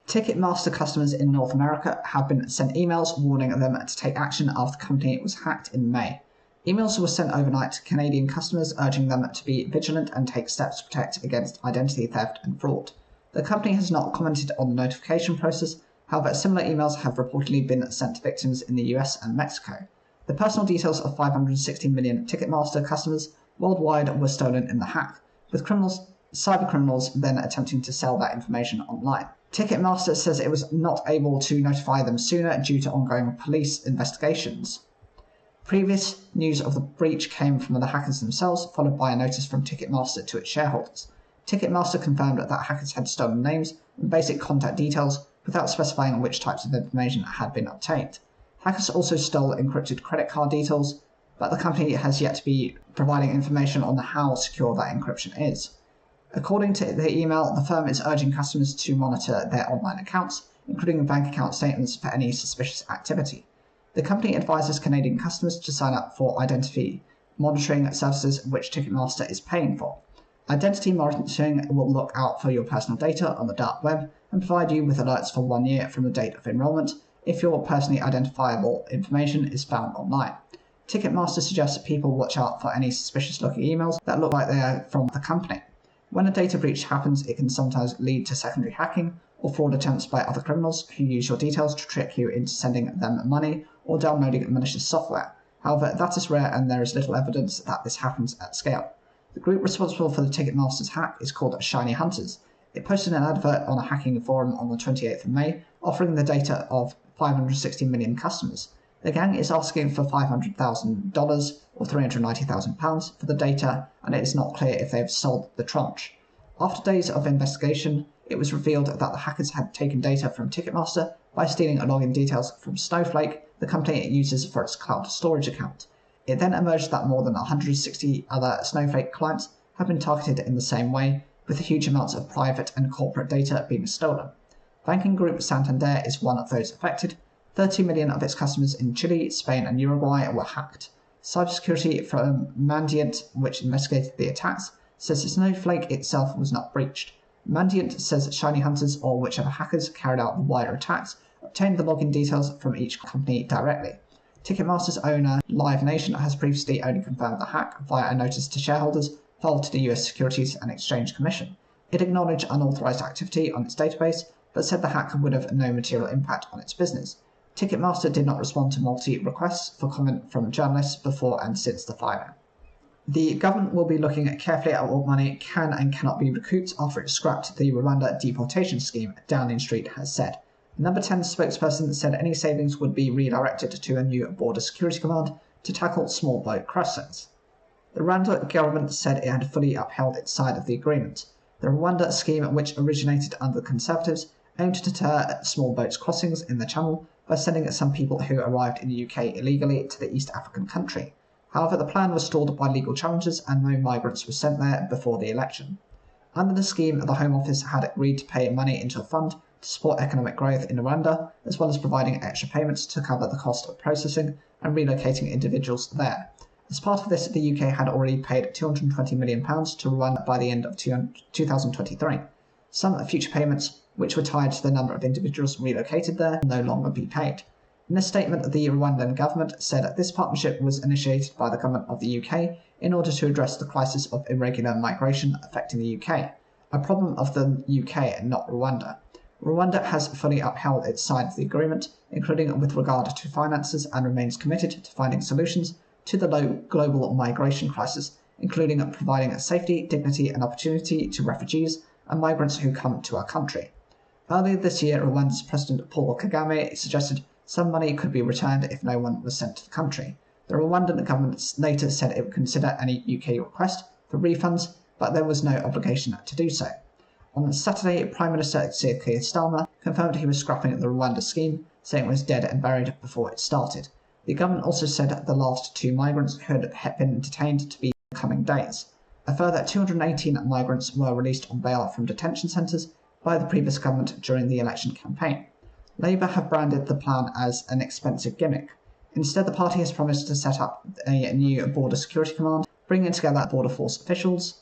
Ticketmaster customers in North America have been sent emails warning them to take action after the company was hacked in May. Emails were sent overnight to Canadian customers urging them to be vigilant and take steps to protect against identity theft and fraud. The company has not commented on the notification process. However, similar emails have reportedly been sent to victims in the US and Mexico. The personal details of 560 million Ticketmaster customers worldwide were stolen in the hack, with cybercriminals then attempting to sell that information online. Ticketmaster says it was not able to notify them sooner due to ongoing police investigations. Previous news of the breach came from the hackers themselves, followed by a notice from Ticketmaster to its shareholders. Ticketmaster confirmed that hackers had stolen names and basic contact details without specifying which types of information had been obtained. Hackers also stole encrypted credit card details, but the company has yet to be providing information on how secure that encryption is. According to the email, the firm is urging customers to monitor their online accounts, including bank account statements, for any suspicious activity. The company advises Canadian customers to sign up for identity monitoring services, which Ticketmaster is paying for. Identity monitoring will look out for your personal data on the dark web and provide you with alerts for 1 year from the date of enrollment if your personally identifiable information is found online. Ticketmaster suggests people watch out for any suspicious-looking emails that look like they are from the company. When a data breach happens, it can sometimes lead to secondary hacking or fraud attempts by other criminals who use your details to trick you into sending them money or downloading malicious software. However, that is rare and there is little evidence that this happens at scale. The group responsible for the Ticketmaster's hack is called Shiny Hunters. It posted an advert on a hacking forum on the 28th of May, offering the data of 560 million customers. The gang is asking for $500,000 or £390,000 for the data, and it is not clear if they have sold the tranche. After days of investigation, it was revealed that the hackers had taken data from Ticketmaster by stealing login details from Snowflake, the company it uses for its cloud storage account. It then emerged that more than 160 other Snowflake clients have been targeted in the same way, with huge amounts of private and corporate data being stolen. Banking group Santander is one of those affected. 30 million of its customers in Chile, Spain, and Uruguay were hacked. Cybersecurity firm Mandiant, which investigated the attacks, says Snowflake itself was not breached. Mandiant says Shiny Hunters, or whichever hackers carried out the wider attacks, obtained the login details from each company directly. Ticketmaster's owner, Live Nation, has previously only confirmed the hack via a notice to shareholders filed to the US Securities and Exchange Commission. It acknowledged unauthorized activity on its database, but said the hack would have no material impact on its business. Ticketmaster did not respond to requests for comment from journalists before and since the filing. The government will be looking carefully at what money can and cannot be recouped after it scrapped the Rwanda deportation scheme, Downing Street has said. Number 10 spokesperson said any savings would be redirected to a new border security command to tackle small boat crossings. The Rwanda government said it had fully upheld its side of the agreement. The Rwanda scheme, which originated under the Conservatives, aimed to deter small boats crossings in the Channel by sending some people who arrived in the UK illegally to the East African country. However, the plan was stalled by legal challenges and no migrants were sent there before the election. Under the scheme, the Home Office had agreed to pay money into a fund to support economic growth in Rwanda, as well as providing extra payments to cover the cost of processing and relocating individuals there. As part of this, the UK had already paid £220 million to Rwanda by the end of 2023. Some future payments, which were tied to the number of individuals relocated there, will no longer be paid. In a statement, the Rwandan government said that this partnership was initiated by the government of the UK in order to address the crisis of irregular migration affecting the UK, a problem of the UK and not Rwanda. Rwanda has fully upheld its side of the agreement, including with regard to finances, and remains committed to finding solutions to the global migration crisis, including providing safety, dignity, and opportunity to refugees and migrants who come to our country. Earlier this year, Rwanda's President Paul Kagame suggested some money could be returned if no one was sent to the country. The Rwandan government later said it would consider any UK request for refunds, but there was no obligation to do so. On Saturday, Prime Minister Keir Starmer confirmed he was scrapping the Rwanda scheme, saying it was dead and buried before it started. The government also said the last 2 migrants had been detained to be in the coming days. A further 218 migrants were released on bail from detention centres by the previous government during the election campaign. Labour have branded the plan as an expensive gimmick. Instead, the party has promised to set up a new border security command, bringing together border force officials,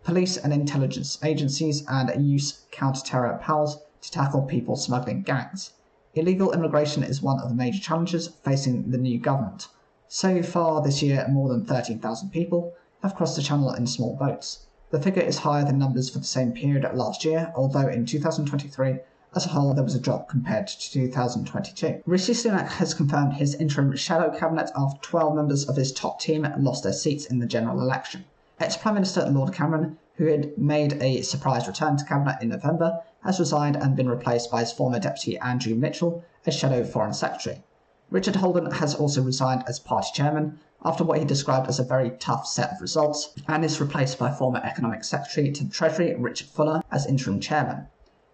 police and intelligence agencies, and use counter-terror powers to tackle people smuggling gangs. Illegal immigration is one of the major challenges facing the new government. So far this year, more than 13,000 people have crossed the channel in small boats. The figure is higher than numbers for the same period last year, although in 2023, as a whole, there was a drop compared to 2022. Rishi Sunak has confirmed his interim shadow cabinet after 12 members of his top team lost their seats in the general election. Ex-Prime Minister Lord Cameron, who had made a surprise return to cabinet in November, has resigned and been replaced by his former deputy Andrew Mitchell as shadow foreign secretary. Richard Holden has also resigned as party chairman after what he described as a very tough set of results, and is replaced by former economic secretary to the Treasury Richard Fuller as interim chairman.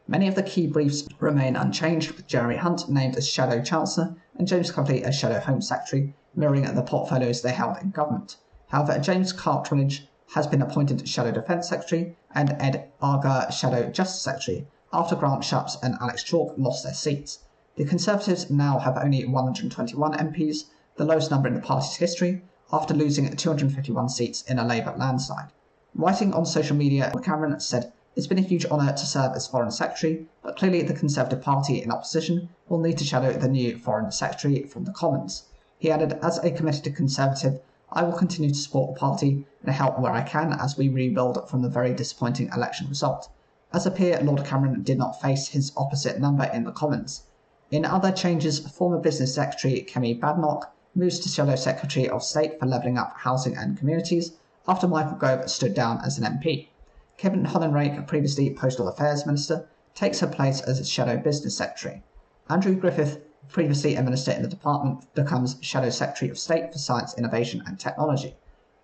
Many of the key briefs remain unchanged, with Jeremy Hunt named as Shadow Chancellor and James Cleverly as Shadow Home Secretary, mirroring the portfolios they held in government. However, James Cartridge has been appointed Shadow Defence Secretary and Ed Argar Shadow Justice Secretary after Grant Shapps and Alex Chalk lost their seats. The Conservatives now have only 121 MPs, the lowest number in the party's history, after losing 251 seats in a Labour landslide. Writing on social media, Cameron said, "It's been a huge honour to serve as Foreign Secretary, but clearly the Conservative Party in opposition will need to shadow the new Foreign Secretary from the Commons." He added, "As a committed Conservative, I will continue to support the party and help where I can as we rebuild from the very disappointing election result." As a peer, Lord Cameron did not face his opposite number in the Commons. In other changes, former Business Secretary Kemi Badenoch moves to Shadow Secretary of State for Levelling Up Housing and Communities after Michael Gove stood down as an MP. Kevin Hollinrake, previously Postal Affairs Minister, takes her place as Shadow Business Secretary. Andrew Griffith, previously a minister in the department, becomes Shadow Secretary of State for Science, Innovation and Technology.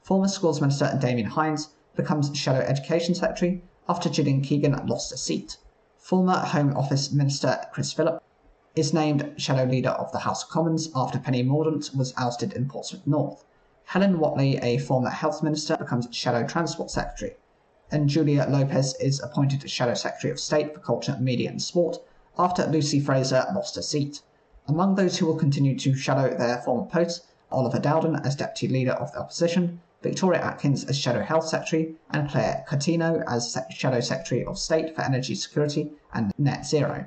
Former Schools Minister Damien Hines becomes Shadow Education Secretary after Gillian Keegan lost a seat. Former Home Office Minister Chris Philip is named Shadow Leader of the House of Commons after Penny Mordaunt was ousted in Portsmouth North. Helen Whatley, a former Health Minister, becomes Shadow Transport Secretary, and Julia Lopez is appointed Shadow Secretary of State for Culture, Media and Sport after Lucy Fraser lost her seat. Among those who will continue to shadow their former posts, Oliver Dowden as Deputy Leader of the Opposition, Victoria Atkins as Shadow Health Secretary, and Claire Coutinho as Shadow Secretary of State for Energy Security and Net Zero.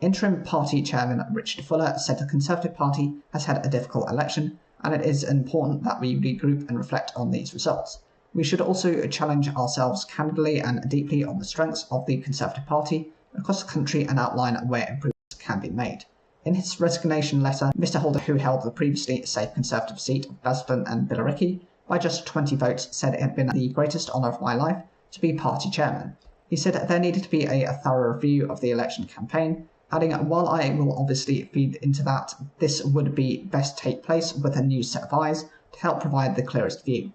Interim Party Chairman Richard Fuller said the Conservative Party has had a difficult election, and it is important that we regroup and reflect on these results. We should also challenge ourselves candidly and deeply on the strengths of the Conservative Party across the country and outline where improvements can be made. In his resignation letter, Mr Holder, who held the previously safe Conservative seat of Basildon and Billericay by just 20 votes, said it had been the greatest honour of my life to be party chairman. He said there needed to be a thorough review of the election campaign, adding, "While I will obviously feed into that, this would be best take place with a new set of eyes to help provide the clearest view."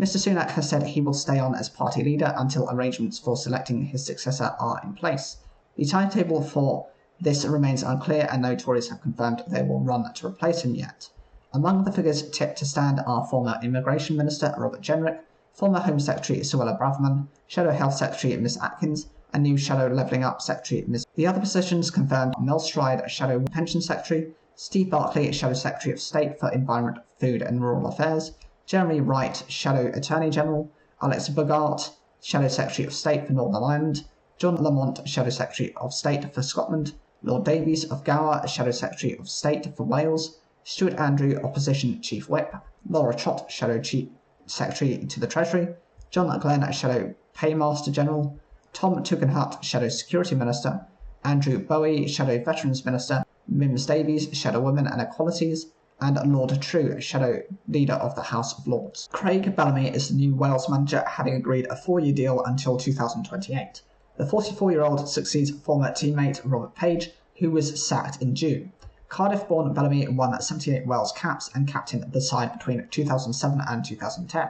Mr Sunak has said he will stay on as party leader until arrangements for selecting his successor are in place. The timetable for this remains unclear, and no Tories have confirmed they will run to replace him yet. Among the figures tipped to stand are former Immigration Minister Robert Jenrick, former Home Secretary Suella Braverman, Shadow Health Secretary Miss Atkins, and new Shadow Levelling Up Secretary Ms. The other positions confirmed are Mel Stride, Shadow Pension Secretary, Steve Barclay, Shadow Secretary of State for Environment, Food and Rural Affairs, Jeremy Wright, Shadow Attorney General, Alex Bogart, Shadow Secretary of State for Northern Ireland, John Lamont, Shadow Secretary of State for Scotland, Lord Davies of Gower, Shadow Secretary of State for Wales, Stuart Andrew, Opposition Chief Whip, Laura Trott, Shadow Chief Secretary to the Treasury, John Glenn, Shadow Paymaster General, Tom Tugendhat, Shadow Security Minister, Andrew Bowie, Shadow Veterans Minister, Mims Davies, Shadow Women and Equalities, and Lord True, Shadow Leader of the House of Lords. Craig Bellamy is the new Wales manager, having agreed a 4-year deal until 2028. The 44-year-old succeeds former teammate Robert Page, who was sacked in June. Cardiff-born Bellamy won 78 Wales caps and captained the side between 2007 and 2010.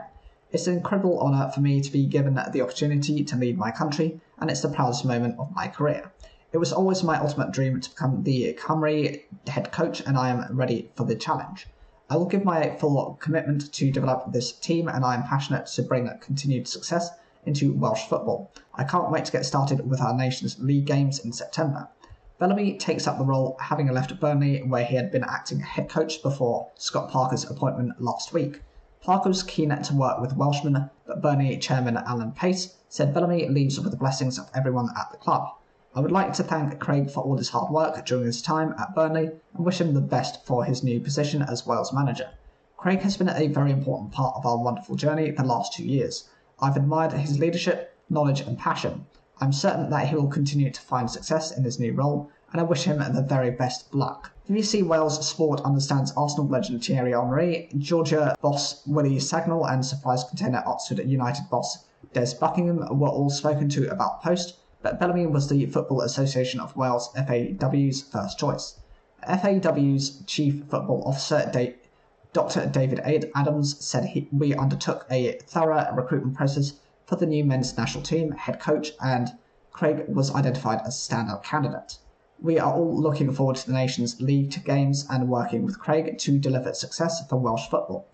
"It's an incredible honour for me to be given the opportunity to lead my country, and it's the proudest moment of my career. It was always my ultimate dream to become the Cymru head coach, and I am ready for the challenge. I will give my full commitment to develop this team, and I am passionate to bring continued success into Welsh football. I can't wait to get started with our Nations League games in September." Bellamy takes up the role, having left Burnley, where he had been acting head coach before Scott Parker's appointment last week. Parker was keen to work with Welshmen, but Burnley chairman Alan Pace said Bellamy leaves with the blessings of everyone at the club. I would like to thank Craig for all his hard work during his time at Burnley and wish him the best for his new position as Wales manager. Craig has been a very important part of our wonderful journey the last 2 years. I've admired his leadership, knowledge and passion. I'm certain that he will continue to find success in his new role, and I wish him the very best of luck. BBC Wales Sport understands Arsenal legend Thierry Henry, Georgia boss Willie Sagnall and surprise container Oxford United boss Des Buckingham were all spoken to about post, but Bellamy was the Football Association of Wales FAW's first choice. FAW's Chief Football Officer Dr. David Adams said we undertook a thorough recruitment process for the new men's national team head coach, and Craig was identified as a standout candidate. We are all looking forward to the Nations League games and working with Craig to deliver success for Welsh football.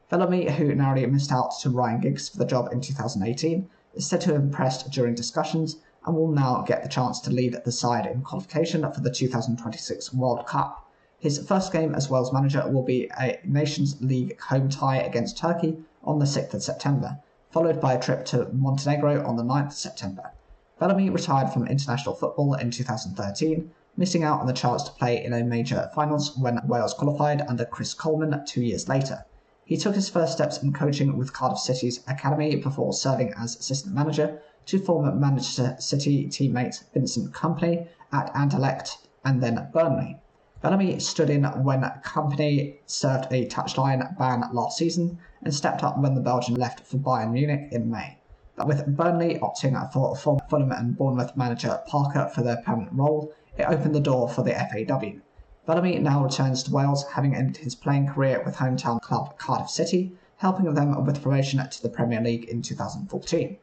Bellamy, who narrowly missed out to Ryan Giggs for the job in 2018, is said to have impressed during discussions and will now get the chance to lead the side in qualification for the 2026 World Cup. His first game as Wales manager will be a Nations League home tie against Turkey on the 6th of September, followed by a trip to Montenegro on the 9th of September. Bellamy retired from international football in 2013, missing out on the chance to play in a major finals when Wales qualified under Chris Coleman 2 years later. He took his first steps in coaching with Cardiff City's academy before serving as assistant manager to former Manchester City teammate Vincent Kompany at Anderlecht and then Burnley. Bellamy stood in when Kompany served a touchline ban last season and stepped up when the Belgian left for Bayern Munich in May. But with Burnley opting for former Fulham and Bournemouth manager Parker for their permanent role, it opened the door for the FAW. Bellamy now returns to Wales, having ended his playing career with hometown club Cardiff City, helping them with promotion to the Premier League in 2014.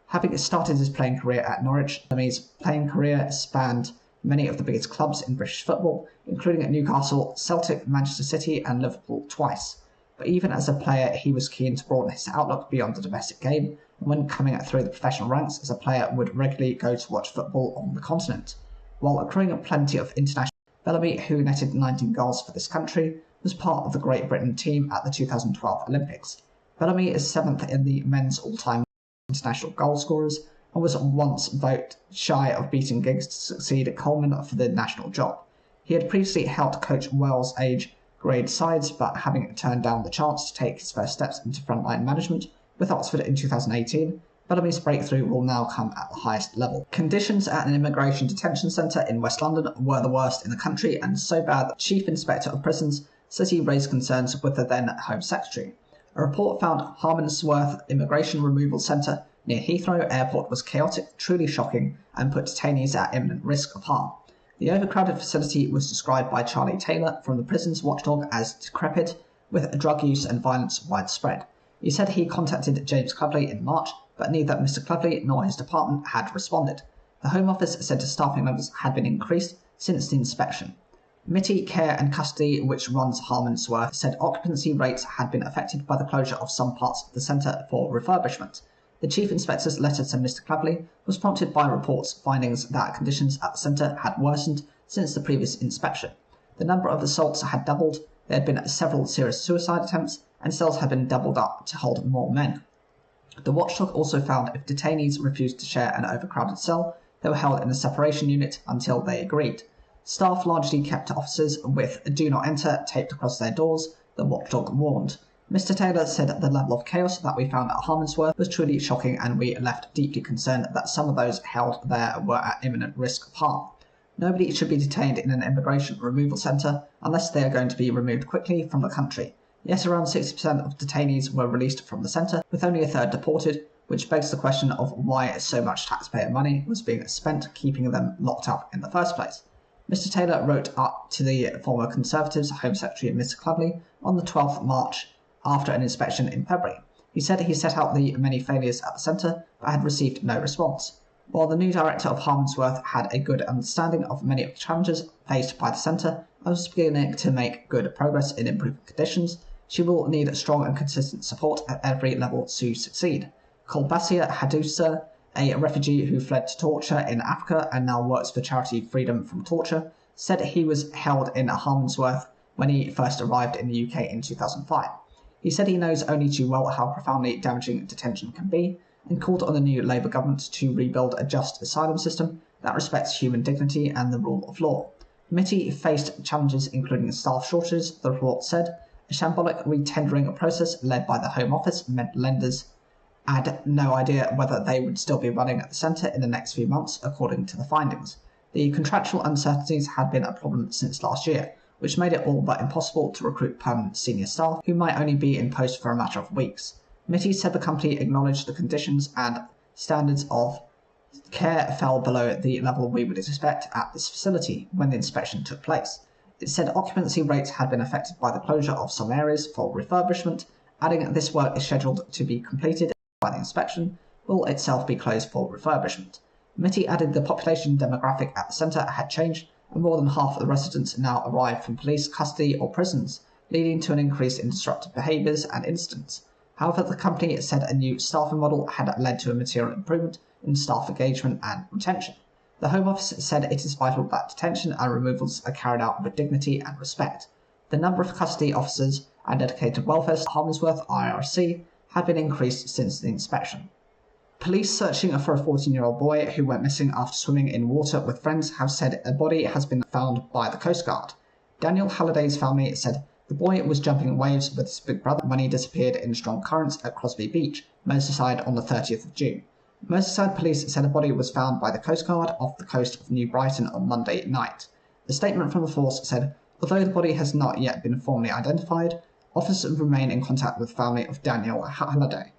Having started his playing career at Norwich, Bellamy's playing career spanned many of the biggest clubs in British football, including at Newcastle, Celtic, Manchester City and Liverpool twice. But even as a player, he was keen to broaden his outlook beyond the domestic game, and when coming through the professional ranks as a player would regularly go to watch football on the continent. While accruing plenty of international, Bellamy, who netted 19 goals for this country, was part of the Great Britain team at the 2012 Olympics. Bellamy is 7th in the men's all-time international goal scorers and was once vote shy of beating Giggs to succeed Coleman for the national job. He had previously helped coach Wales age grade sides, but having turned down the chance to take his first steps into frontline management with Oxford in 2018, Bellamy's breakthrough will now come at the highest level. Conditions at an immigration detention centre in West London were the worst in the country and so bad that the Chief Inspector of Prisons says he raised concerns with the then Home Secretary. A report found Harmondsworth Immigration Removal Centre near Heathrow Airport was chaotic, truly shocking, and put detainees at imminent risk of harm. The overcrowded facility was described by Charlie Taylor from the prisons watchdog as decrepit, with drug use and violence widespread. He said he contacted James Clovelly in March, but neither Mr. Clovelly nor his department had responded. The Home Office said staffing levels had been increased since the inspection. Mitty Care and Custody, which runs Harmondsworth, said occupancy rates had been affected by the closure of some parts of the centre for refurbishment. The Chief Inspector's letter to Mr. Clovelly was prompted by reports findings that conditions at the centre had worsened since the previous inspection. The number of assaults had doubled, there had been several serious suicide attempts, and cells had been doubled up to hold more men. The watchdog also found if detainees refused to share an overcrowded cell, they were held in a separation unit until they agreed. Staff largely kept officers with "Do Not Enter" taped across their doors, the watchdog warned. Mr. Taylor said the level of chaos that we found at Harmondsworth was truly shocking, and we left deeply concerned that some of those held there were at imminent risk of harm. Nobody should be detained in an immigration removal centre unless they are going to be removed quickly from the country. Yet around 60% of detainees were released from the centre, with only a third deported, which begs the question of why so much taxpayer money was being spent keeping them locked up in the first place. Mr. Taylor wrote up to the former Conservatives Home Secretary Mr. Clovelly on the 12th March after an inspection in February. He said he set out the many failures at the centre, but had received no response. While the new director of Harmondsworth had a good understanding of many of the challenges faced by the centre and was beginning to make good progress in improving conditions, she will need strong and consistent support at every level to succeed. Kolbasia Hadusa, a refugee who fled to torture in Africa and now works for charity Freedom from Torture, said he was held in Harmondsworth when he first arrived in the UK in 2005. He said he knows only too well how profoundly damaging detention can be, and called on the new Labour government to rebuild a just asylum system that respects human dignity and the rule of law. The committee faced challenges including staff shortages, the report said. A shambolic retendering process led by the Home Office meant lenders had no idea whether they would still be running at the centre in the next few months, according to the findings. The contractual uncertainties had been a problem since last year, which made it all but impossible to recruit permanent senior staff who might only be in post for a matter of weeks. The committee said the company acknowledged the conditions and standards of care fell below the level we would expect at this facility when the inspection took place. It said occupancy rates had been affected by the closure of some areas for refurbishment, adding this work is scheduled to be completed by the inspection, will itself be closed for refurbishment. The committee added the population demographic at the centre had changed, and more than half of the residents now arrive from police custody or prisons, leading to an increase in disruptive behaviours and incidents. However, the company said a new staffing model had led to a material improvement in staff engagement and retention. The Home Office said it is vital that detention and removals are carried out with dignity and respect. The number of custody officers and dedicated welfare staff at Harmondsworth IRC had been increased since the inspection. Police searching for a 14-year-old boy who went missing after swimming in water with friends have said a body has been found by the Coast Guard. Daniel Halliday's family said the boy was jumping in waves with his big brother when he disappeared in strong currents at Crosby Beach, Merseyside on the 30th of June. Merseyside police said a body was found by the Coast Guard off the coast of New Brighton on Monday night. The statement from the force said, although the body has not yet been formally identified, officers remain in contact with the family of Daniel Halliday.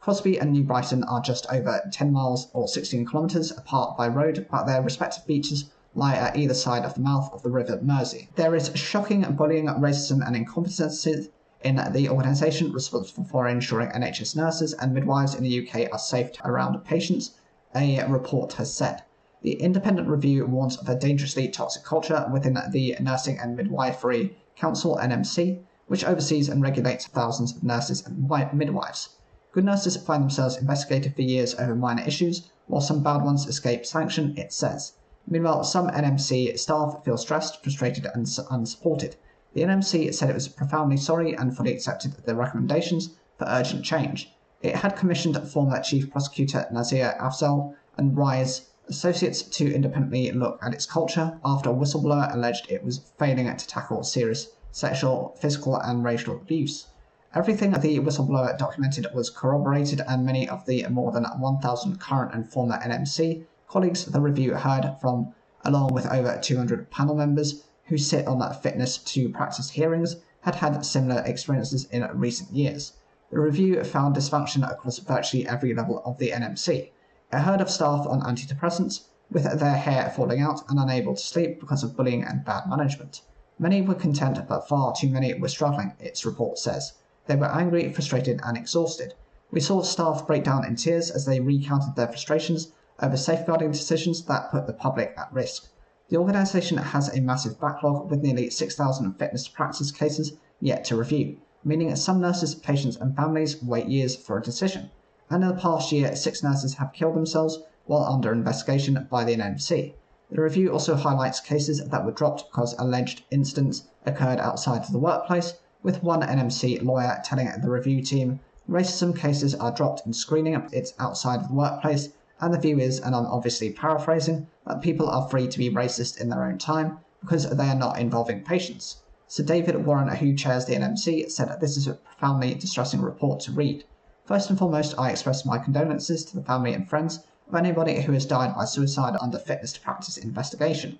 Crosby and New Brighton are just over 10 miles or 16 kilometres apart by road, but their respective beaches lie at either side of the mouth of the River Mersey. There is shocking bullying, racism and incompetency in the organisation responsible for ensuring NHS nurses and midwives in the UK are safe around patients, a report has said. The independent review warns of a dangerously toxic culture within the Nursing and Midwifery Council (NMC), which oversees and regulates thousands of nurses and midwives. Good nurses find themselves investigated for years over minor issues, while some bad ones escape sanction, it says. Meanwhile, some NMC staff feel stressed, frustrated and unsupported. The NMC said it was profoundly sorry and fully accepted the recommendations for urgent change. It had commissioned former Chief Prosecutor Nazir Afzal and Rise Associates to independently look at its culture after a whistleblower alleged it was failing to tackle serious sexual, physical and racial abuse. Everything the whistleblower documented was corroborated, and many of the more than 1,000 current and former NMC colleagues the review heard from, along with over 200 panel members who sit on fitness to practice hearings, had had similar experiences in recent years. The review found dysfunction across virtually every level of the NMC. It heard of staff on antidepressants, with their hair falling out and unable to sleep because of bullying and bad management. Many were content, but far too many were struggling, its report says. They were angry, frustrated and exhausted. We saw staff break down in tears as they recounted their frustrations over safeguarding decisions that put the public at risk. The organisation has a massive backlog with nearly 6,000 fitness to practice cases yet to review, meaning some nurses, patients and families wait years for a decision. And in the past year, 6 nurses have killed themselves while under investigation by the NMC. The review also highlights cases that were dropped because alleged incidents occurred outside of the workplace, with one NMC lawyer telling the review team racism cases are dropped in screening, it's outside of the workplace, and the view is, and I'm obviously paraphrasing, that people are free to be racist in their own time because they are not involving patients. Sir David Warren, who chairs the NMC, said that this is a profoundly distressing report to read. First and foremost, I express my condolences to the family and friends of anybody who has died by suicide under fitness to practice investigation.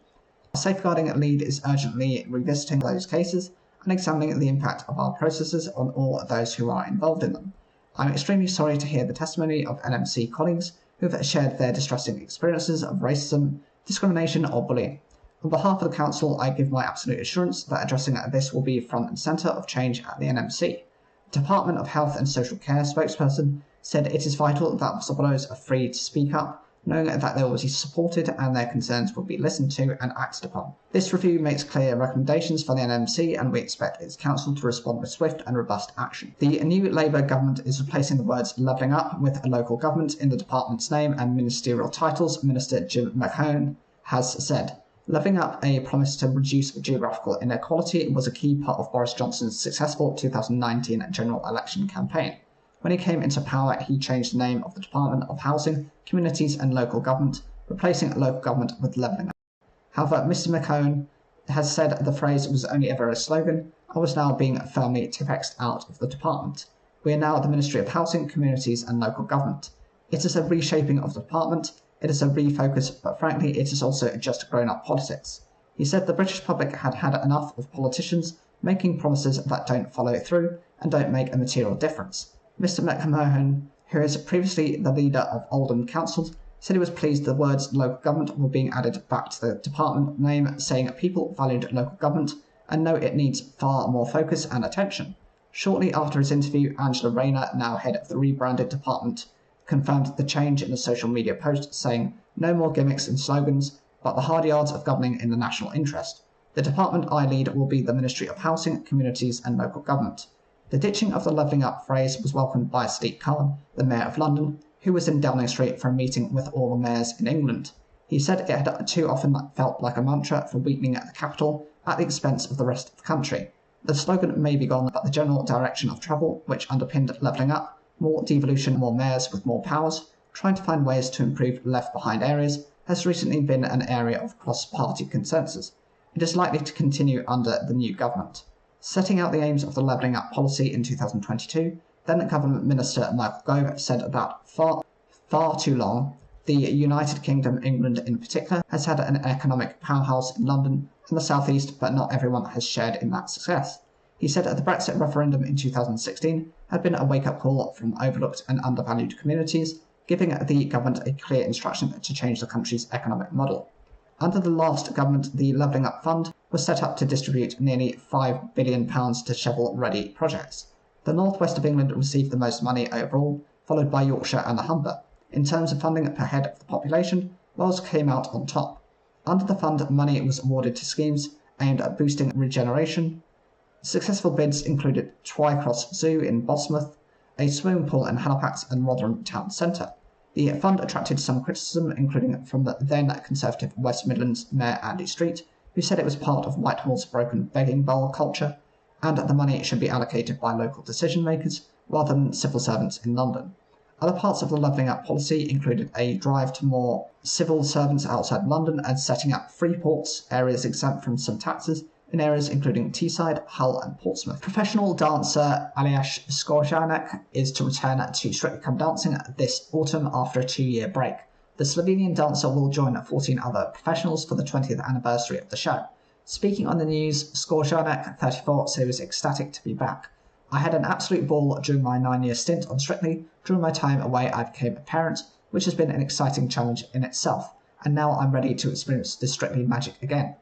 Our safeguarding lead is urgently revisiting those cases and examining the impact of our processes on all those who are involved in them. I'm extremely sorry to hear the testimony of NMC colleagues who have shared their distressing experiences of racism, discrimination or bullying. On behalf of the Council, I give my absolute assurance that addressing this will be front and centre of change at the NMC. The Department of Health and Social Care spokesperson said it is vital that whistleblowers are free to speak up, knowing that they will be supported and their concerns will be listened to and acted upon. This review makes clear recommendations for the NMC and we expect its council to respond with swift and robust action. The new Labour government is replacing the words levelling up with a local government in the department's name and ministerial titles, Minister Jim McHone has said. Levelling up, a promise to reduce geographical inequality, was a key part of Boris Johnson's successful 2019 general election campaign. When he came into power, he changed the name of the Department of Housing, Communities and Local Government, replacing local government with levelling up. However, Mr. McCone has said the phrase was only ever a slogan and was now being firmly typexed out of the department. We are now the Ministry of Housing, Communities and Local Government. It is a reshaping of the department, it is a refocus, but frankly it is also just grown-up politics. He said the British public had had enough of politicians making promises that don't follow through and don't make a material difference. Mr. McMahon, who is previously the leader of Oldham Council, said he was pleased the words local government were being added back to the department name, saying people valued local government and know it needs far more focus and attention. Shortly after his interview, Angela Rayner, now head of the rebranded department, confirmed the change in a social media post, saying, "No more gimmicks and slogans, but the hard yards of governing in the national interest. The department I lead will be the Ministry of Housing, Communities and Local Government." The ditching of the levelling up phrase was welcomed by Sadiq Khan, the Mayor of London, who was in Downing Street for a meeting with all the mayors in England. He said it had too often felt like a mantra for weakening at the capital at the expense of the rest of the country. The slogan may be gone, but the general direction of travel, which underpinned levelling up, more devolution, more mayors with more powers, trying to find ways to improve left-behind areas, has recently been an area of cross-party consensus. It is likely to continue under the new government. Setting out the aims of the levelling up policy in 2022, then Government Minister Michael Gove said that far too long, the United Kingdom, England in particular, has had an economic powerhouse in London and the South East, but not everyone has shared in that success. He said that the Brexit referendum in 2016 had been a wake-up call from overlooked and undervalued communities, giving the government a clear instruction to change the country's economic model. Under the last government, the Levelling Up Fund was set up to distribute nearly £5 billion to shovel-ready projects. The northwest of England received the most money overall, followed by Yorkshire and the Humber. In terms of funding per head of the population, Wales came out on top. Under the fund, money was awarded to schemes aimed at boosting regeneration. Successful bids included Twycross Zoo in Bosmouth, a swimming pool in Halifax and Rotherham Town Centre. The fund attracted some criticism, including from the then Conservative West Midlands Mayor Andy Street, who said it was part of Whitehall's broken begging bowl culture, and the money should be allocated by local decision makers rather than civil servants in London. Other parts of the levelling up policy included a drive to more civil servants outside London and setting up free ports, areas exempt from some taxes, in areas including Teesside, Hull and Portsmouth. Professional dancer Aliash Skorjanek is to return to Strictly Come Dancing this autumn after a 2-year break. The Slovenian dancer will join 14 other professionals for the 20th anniversary of the show. Speaking on the news, Skorjanek, 34, said he was ecstatic to be back. "I had an absolute ball during my 9-year stint on Strictly. During my time away I became a parent, which has been an exciting challenge in itself, and now I'm ready to experience the Strictly magic again.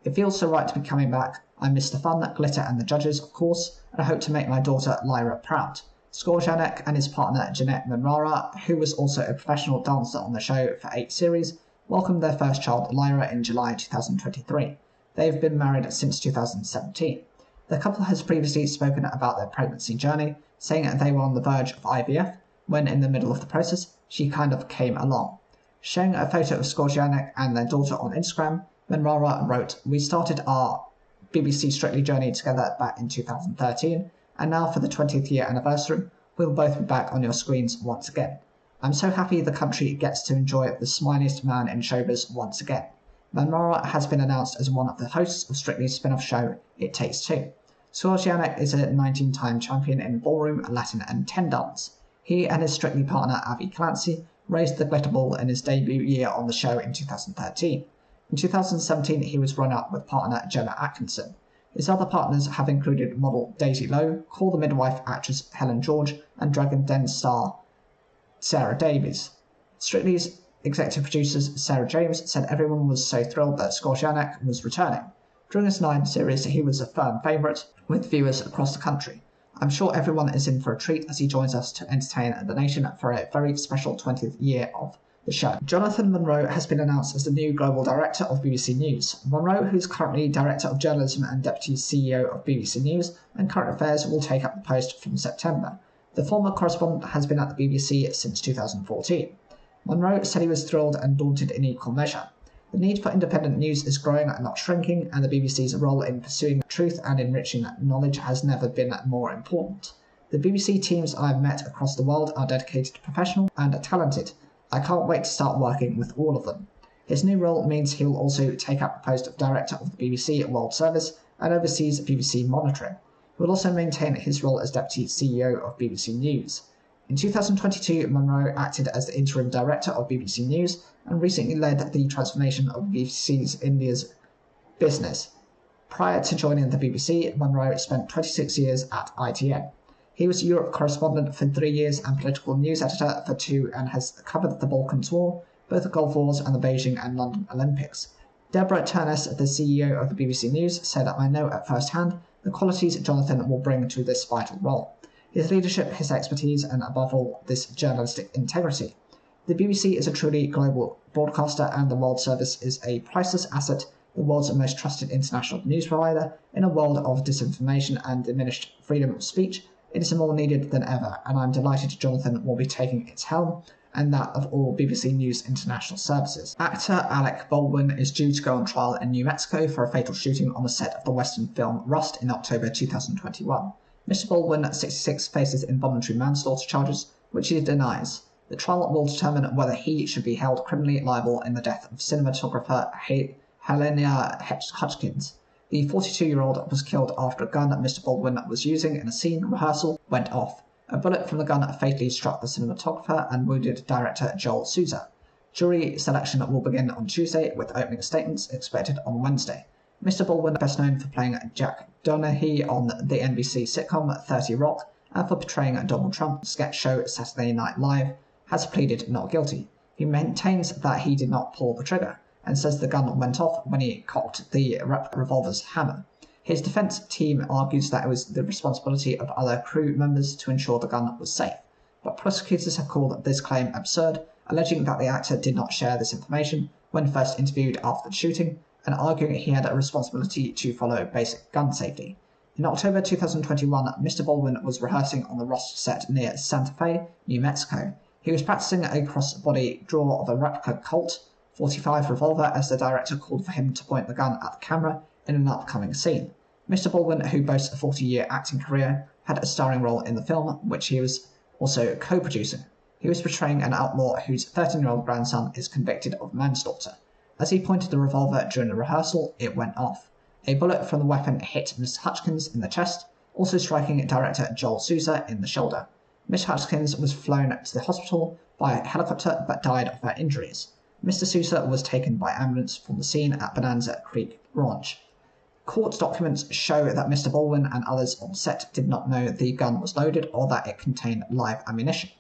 It feels so right to be coming back. I miss the fun, glitter and the judges, of course, and I hope to make my daughter Lyra proud." Skorjanek and his partner Jeanette Manrara, who was also a professional dancer on the show for 8 series, welcomed their first child Lyra in July 2023. They've been married since 2017. The couple has previously spoken about their pregnancy journey, saying they were on the verge of IVF, when in the middle of the process, she kind of came along. Sharing a photo of Skorjanek and their daughter on Instagram, Manrara wrote, "We started our BBC Strictly journey together back in 2013, and now for the 20th year anniversary, we'll both be back on your screens once again. I'm so happy the country gets to enjoy the smiliest man in showbiz once again." Manrara has been announced as one of the hosts of Strictly's spin-off show, It Takes Two. Skorjanek is a 19-time champion in ballroom, Latin and 10 dance. He and his Strictly partner Avi Clancy raised the glitter ball in his debut year on the show in 2013. In 2017, he was run-up with partner Gemma Atkinson. His other partners have included model Daisy Lowe, Call the Midwife actress Helen George, and Dragon Den star Sarah Davies. Strictly's executive producers Sarah James said everyone was so thrilled that Skorjanek was returning. During his 9 series, he was a firm favourite with viewers across the country. "I'm sure everyone is in for a treat as he joins us to entertain the nation for a very special 20th year of the show." Jonathan Munro has been announced as the new Global Director of BBC News. Munro, who's currently Director of Journalism and Deputy CEO of BBC News and Current Affairs, will take up the post from September. The former correspondent has been at the BBC since 2014. Munro said he was thrilled and daunted in equal measure. "The need for independent news is growing and not shrinking, and the BBC's role in pursuing truth and enriching knowledge has never been more important. The BBC teams I've met across the world are dedicated, professional and talented. I can't wait to start working with all of them." His new role means he will also take up the post of Director of the BBC World Service and oversees BBC monitoring. He will also maintain his role as Deputy CEO of BBC News. In 2022, Munro acted as the interim director of BBC News and recently led the transformation of BBC's India's business. Prior to joining the BBC, Munro spent 26 years at ITN. He was Europe correspondent for 3 years and political news editor for 2 and has covered the Balkans War, both the Gulf Wars and the Beijing and London Olympics. Deborah Turness, the CEO of the BBC News, said, "I know at first hand the qualities Jonathan will bring to this vital role. His leadership, his expertise, and above all, this journalistic integrity. The BBC is a truly global broadcaster and the World Service is a priceless asset, the world's most trusted international news provider. In a world of disinformation and diminished freedom of speech, it is more needed than ever, and I'm delighted Jonathan will be taking its helm, and that of all BBC News international services." Actor Alec Baldwin is due to go on trial in New Mexico for a fatal shooting on the set of the Western film Rust in October 2021. Mr. Baldwin, 66, faces involuntary manslaughter charges, which he denies. The trial will determine whether he should be held criminally liable in the death of cinematographer Helena Hutchins. The 42-year-old was killed after a gun Mr. Baldwin was using in a scene rehearsal went off. A bullet from the gun fatally struck the cinematographer and wounded director Joel Souza. Jury selection will begin on Tuesday, with opening statements expected on Wednesday. Mr. Baldwin, best known for playing Jack Donaghy on the NBC sitcom 30 Rock and for portraying Donald Trump in sketch show Saturday Night Live, has pleaded not guilty. He maintains that he did not pull the trigger, and says the gun went off when he cocked the revolver's hammer. His defense team argues that it was the responsibility of other crew members to ensure the gun was safe, but prosecutors have called this claim absurd, alleging that the actor did not share this information when first interviewed after the shooting, and arguing he had a responsibility to follow basic gun safety. In October 2021, Mr. Baldwin was rehearsing on the Rust set near Santa Fe, New Mexico. He was practicing a cross-body draw of a replica Colt .45 revolver as the director called for him to point the gun at the camera in an upcoming scene. Mr. Baldwin, who boasts a 40-year acting career, had a starring role in the film, which he was also co-producing. He was portraying an outlaw whose 13-year-old grandson is convicted of manslaughter. As he pointed the revolver during the rehearsal, it went off. A bullet from the weapon hit Miss Hutchins in the chest, also striking director Joel Souza in the shoulder. Miss Hutchins was flown to the hospital by helicopter but died of her injuries. Mr. Souza was taken by ambulance from the scene at Bonanza Creek Ranch. Court documents show that Mr. Baldwin and others on set did not know the gun was loaded or that it contained live ammunition.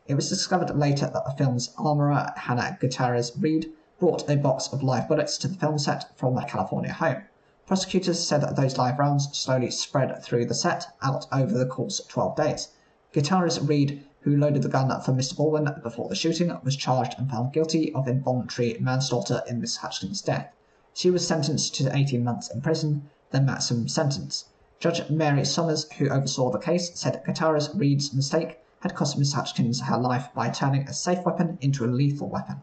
It was discovered later that the film's armourer, Hannah Gutierrez-Reed, brought a box of live bullets to the film set from their California home. Prosecutors said that those live rounds slowly spread through the set out over the course of 12 days. Gutierrez-Reed, who loaded the gun for Mr. Baldwin before the shooting, was charged and found guilty of involuntary manslaughter in Miss Hutchins' death. She was sentenced to 18 months in prison, the maximum sentence. Judge Mary Summers, who oversaw the case, said Gutierrez-Reed's mistake had cost Miss Hutchins her life by turning a safe weapon into a lethal weapon.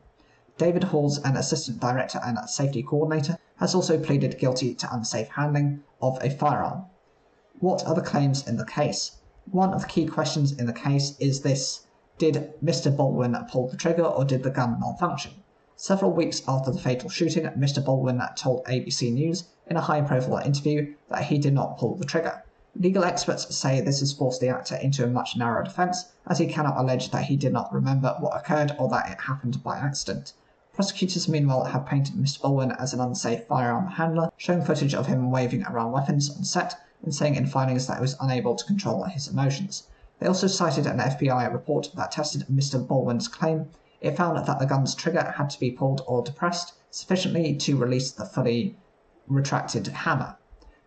David Halls, an assistant director and safety coordinator, has also pleaded guilty to unsafe handling of a firearm. What are the claims in the case? One of the key questions in the case is this: did Mr. Baldwin pull the trigger or did the gun malfunction? Several weeks after the fatal shooting, Mr. Baldwin told ABC News in a high-profile interview that he did not pull the trigger. Legal experts say this has forced the actor into a much narrower defence, as he cannot allege that he did not remember what occurred or that it happened by accident. Prosecutors, meanwhile, have painted Mr. Baldwin as an unsafe firearm handler, showing footage of him waving around weapons on set and saying in findings that he was unable to control his emotions. They also cited an FBI report that tested Mr. Baldwin's claim. It found that the gun's trigger had to be pulled or depressed sufficiently to release the fully retracted hammer.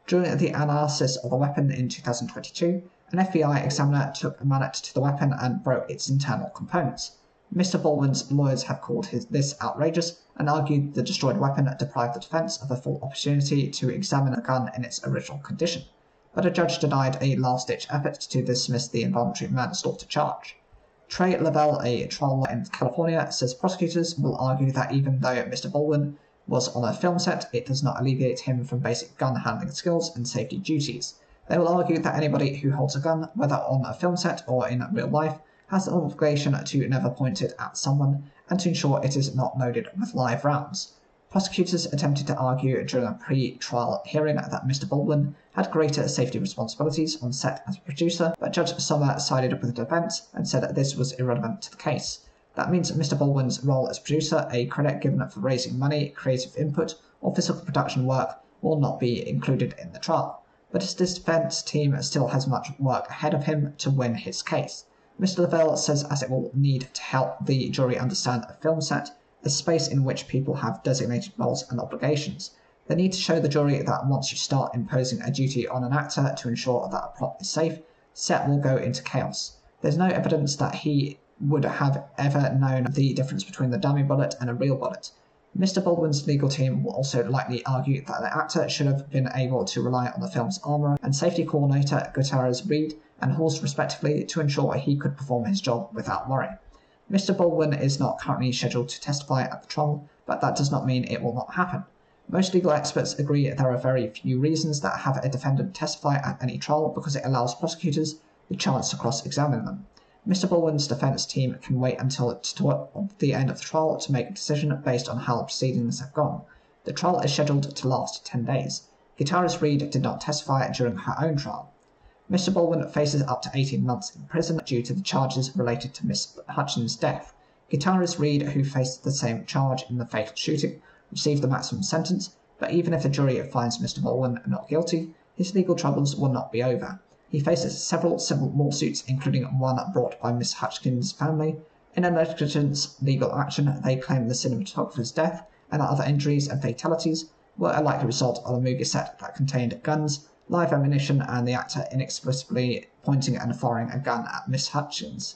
During the analysis of the weapon in 2022, an FBI examiner took a mallet to the weapon and broke its internal components. Mr. Baldwin's lawyers have called this outrageous and argued the destroyed weapon deprived the defence of a full opportunity to examine the gun in its original condition, but a judge denied a last-ditch effort to dismiss the involuntary manslaughter charge. Trey Lavelle, a trial lawyer in California, says prosecutors will argue that even though Mr. Baldwin was on a film set, it does not alleviate him from basic gun handling skills and safety duties. They will argue that anybody who holds a gun, whether on a film set or in real life, has an obligation to never point it at someone and to ensure it is not loaded with live rounds. Prosecutors attempted to argue during a pre-trial hearing that Mr. Baldwin had greater safety responsibilities on set as a producer, but Judge Sommer sided with the defence and said that this was irrelevant to the case. That means Mr. Baldwin's role as producer, a credit given for raising money, creative input, or physical production work, will not be included in the trial. But his defence team still has much work ahead of him to win his case. Mr. Lavelle says as it will need to help the jury understand a film set, a space in which people have designated roles and obligations. They need to show the jury that once you start imposing a duty on an actor to ensure that a prop is safe, set will go into chaos. There's no evidence that he would have ever known the difference between the dummy bullet and a real bullet. Mr. Baldwin's legal team will also likely argue that the actor should have been able to rely on the film's armourer and safety coordinator Gutierrez Reed and Halls respectively to ensure he could perform his job without worry. Mr. Baldwin is not currently scheduled to testify at the trial, but that does not mean it will not happen. Most legal experts agree there are very few reasons that have a defendant testify at any trial because it allows prosecutors the chance to cross-examine them. Mr. Baldwin's defence team can wait until the end of the trial to make a decision based on how the proceedings have gone. The trial is scheduled to last 10 days. Gutierrez Reed did not testify during her own trial. Mr. Baldwin faces up to 18 months in prison due to the charges related to Miss Hutchins' death. Gutierrez Reed, who faced the same charge in the fatal shooting, received the maximum sentence, but even if the jury finds Mr. Baldwin not guilty, his legal troubles will not be over. He faces several civil lawsuits, including one brought by Miss Hutchins' family. In a negligence legal action, they claim the cinematographer's death and other injuries and fatalities were a likely result of a movie set that contained guns, live ammunition, and the actor inexplicably pointing and firing a gun at Miss Hutchins.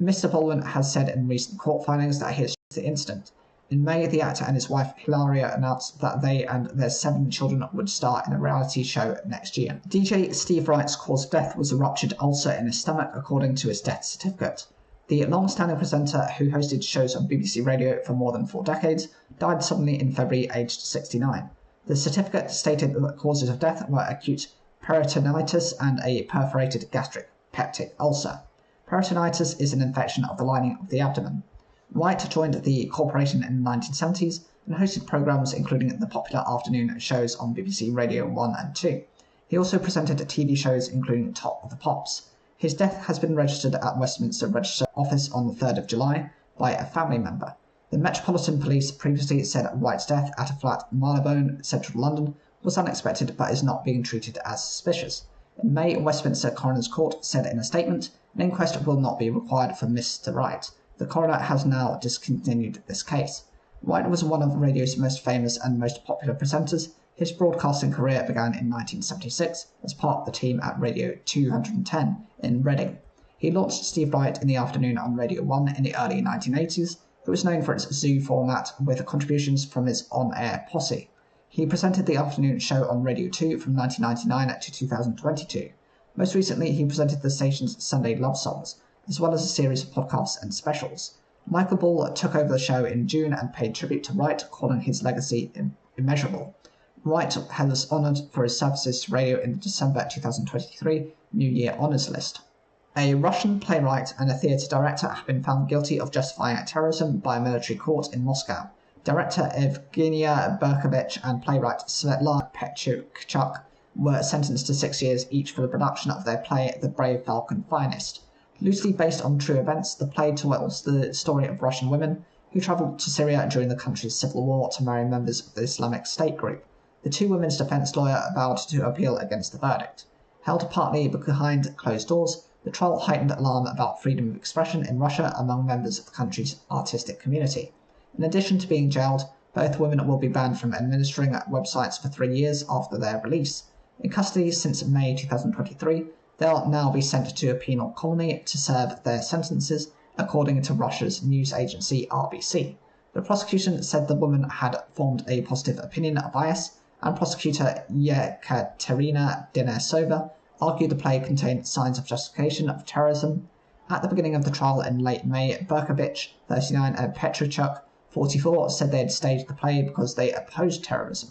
Mr. Baldwin has said in recent court filings that he has the incident. In May, the actor and his wife Hilaria announced that they and their 7 children would star in a reality show next year. DJ Steve Wright's cause of death was a ruptured ulcer in his stomach, according to his death certificate. The long-standing presenter, who hosted shows on BBC Radio for more than 4 decades, died suddenly in February, aged 69. The certificate stated that the causes of death were acute peritonitis and a perforated gastric peptic ulcer. Peritonitis is an infection of the lining of the abdomen. Wright joined the corporation in the 1970s and hosted programmes including the popular afternoon shows on BBC Radio 1 and 2. He also presented TV shows including Top of the Pops. His death has been registered at Westminster Register Office on the 3rd of July by a family member. The Metropolitan Police previously said Wright's death at a flat in Marylebone, central London, was unexpected but is not being treated as suspicious. In May, Westminster Coroner's Court said in a statement, an inquest will not be required for Mr. Wright. The coroner has now discontinued this case. Wright was one of radio's most famous and most popular presenters. His broadcasting career began in 1976 as part of the team at Radio 210 in Reading. He launched Steve Wright in the afternoon on Radio 1 in the early 1980s. It was known for its zoo format with contributions from his on-air posse. He presented the afternoon show on Radio 2 from 1999 to 2022. Most recently, he presented the station's Sunday Love Songs, as well as a series of podcasts and specials. Michael Ball took over the show in June and paid tribute to Wright, calling his legacy immeasurable. Wright was honoured for his services to radio in the December 2023 New Year Honours List. A Russian playwright and a theatre director have been found guilty of justifying terrorism by a military court in Moscow. Director Evgenia Berkovich and playwright Svetlana Petchuk were sentenced to 6 years each for the production of their play The Brave Falcon Finest. Loosely based on true events, the play tells the story of Russian women who travelled to Syria during the country's civil war to marry members of the Islamic State group. The 2 women's defence lawyer vowed to appeal against the verdict. Held partly behind closed doors, the trial heightened alarm about freedom of expression in Russia among members of the country's artistic community. In addition to being jailed, both women will be banned from administering websites for 3 years after their release. In custody since May 2023, they'll now be sent to a penal colony to serve their sentences, according to Russia's news agency RBC. The prosecution said the woman had formed a positive opinion of IS, and prosecutor Yekaterina Denisova argued the play contained signs of justification of terrorism. At the beginning of the trial in late May, Berkovich, 39, and Petruchuk, 44, said they had staged the play because they opposed terrorism.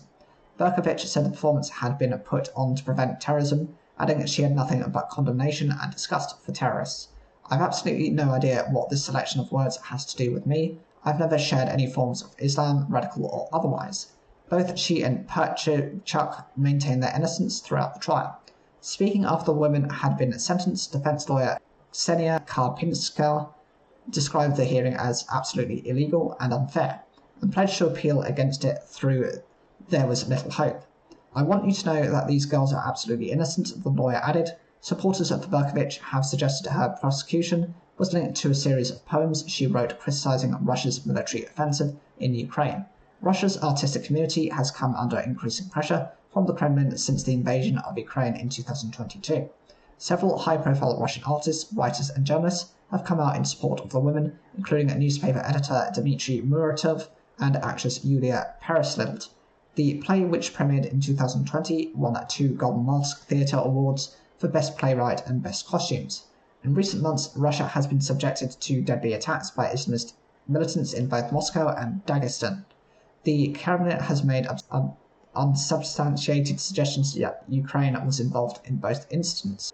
Berkovich said the performance had been put on to prevent terrorism, adding that she had nothing but condemnation and disgust for terrorists. I've absolutely no idea what this selection of words has to do with me. I've never shared any forms of Islam, radical or otherwise. Both she and Perchuk maintained their innocence throughout the trial. Speaking after the women had been sentenced, defense lawyer Ksenia Karpinska described the hearing as absolutely illegal and unfair, and pledged to appeal against it through there was little hope. I want you to know that these girls are absolutely innocent, the lawyer added. Supporters of Berkovich have suggested her prosecution was linked to a series of poems she wrote criticizing Russia's military offensive in Ukraine. Russia's artistic community has come under increasing pressure from the Kremlin since the invasion of Ukraine in 2022. Several high-profile Russian artists, writers and journalists have come out in support of the women, including newspaper editor Dmitry Muratov and actress Yulia Pereslild. The play, which premiered in 2020, won 2 Golden Mask Theatre Awards for Best Playwright and Best Costumes. In recent months, Russia has been subjected to deadly attacks by Islamist militants in both Moscow and Dagestan. The Kremlin has made unsubstantiated suggestions that Ukraine was involved in both incidents.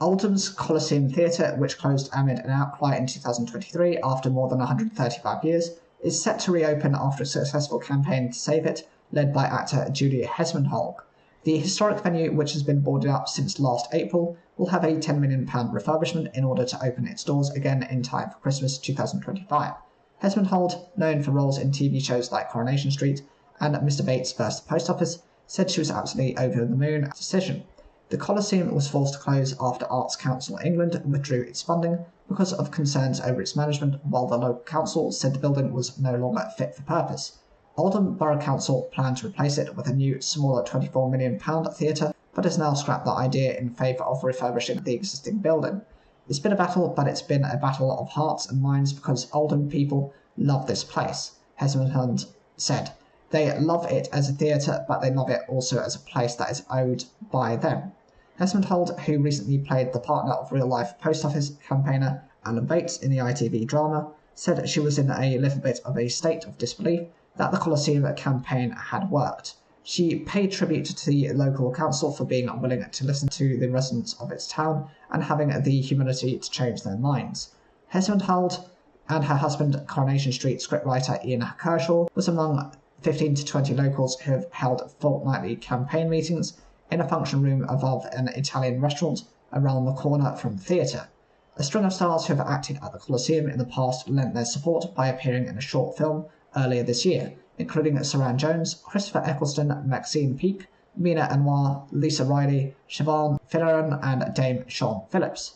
Oldham's Coliseum Theatre, which closed amid an outcry in 2023 after more than 135 years, is set to reopen after a successful campaign to save it, led by actor Julia Hesmondhalgh. The historic venue, which has been boarded up since last April, will have a £10 million refurbishment in order to open its doors again in time for Christmas 2025. Hesmondhalgh, known for roles in TV shows like Coronation Street and Mr. Bates vs. the Post Office, said she was absolutely over the moon at the decision. The Coliseum was forced to close after Arts Council England withdrew its funding because of concerns over its management, while the local council said the building was no longer fit for purpose. Oldham Borough Council planned to replace it with a new, smaller £24 million theatre, but has now scrapped that idea in favour of refurbishing the existing building. It's been a battle, but it's been a battle of hearts and minds because Oldham people love this place, Hesmondhalgh said. They love it as a theatre, but they love it also as a place that is owned by them. Hesmondhalgh, who recently played the partner of real-life Post Office campaigner Alan Bates in the ITV drama, said she was in a little bit of a state of disbelief that the Coliseum campaign had worked. She paid tribute to the local council for being unwilling to listen to the residents of its town and having the humility to change their minds. Hesmondhalgh and her husband, Coronation Street scriptwriter Ian Kershaw, was among 15 to 20 locals who have held fortnightly campaign meetings in a function room above an Italian restaurant around the corner from the theatre. A string of stars who have acted at the Coliseum in the past lent their support by appearing in a short film earlier this year, including Saran Jones, Christopher Eccleston, Maxine Peake, Mina Anwar, Lisa Riley, Siobhan Finneran, and Dame Sean Phillips.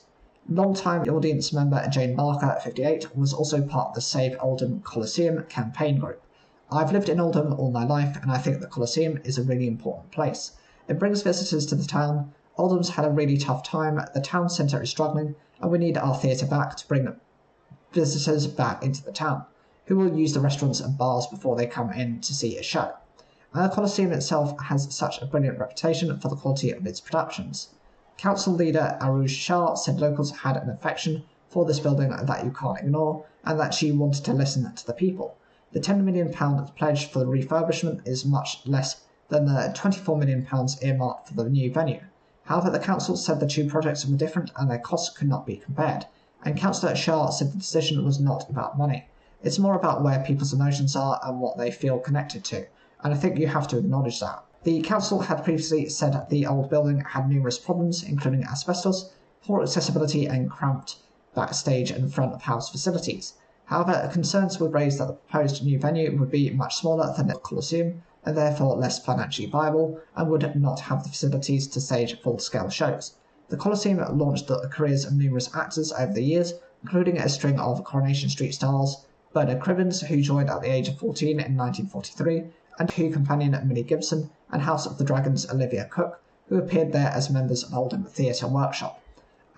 Long-time audience member Jane Barker, 58, was also part of the Save Oldham Coliseum campaign group. I've lived in Oldham all my life, and I think the Coliseum is a really important place. It brings visitors to the town. Oldham's had a really tough time, the town centre is struggling, and we need our theatre back to bring visitors back into the town, who will use the restaurants and bars before they come in to see a show. And the Coliseum itself has such a brilliant reputation for the quality of its productions. Council leader Aruj Shah said locals had an affection for this building that you can't ignore, and that she wanted to listen to the people. The £10 million pledge for the refurbishment is much less than the £24 million earmarked for the new venue. However, the council said the two projects were different and their costs could not be compared, and Councillor Shah said the decision was not about money. It's more about where people's emotions are and what they feel connected to, and I think you have to acknowledge that. The council had previously said the old building had numerous problems, including asbestos, poor accessibility and cramped backstage and front of house facilities. However, concerns were raised that the proposed new venue would be much smaller than the Coliseum, and therefore less financially viable, and would not have the facilities to stage full-scale shows. The Coliseum launched the careers of numerous actors over the years, including a string of Coronation Street stars, Bernard Cribbins, who joined at the age of 14 in 1943, and who companion Millie Gibson, and House of the Dragons Olivia Cook, who appeared there as members of Oldham Theatre Workshop.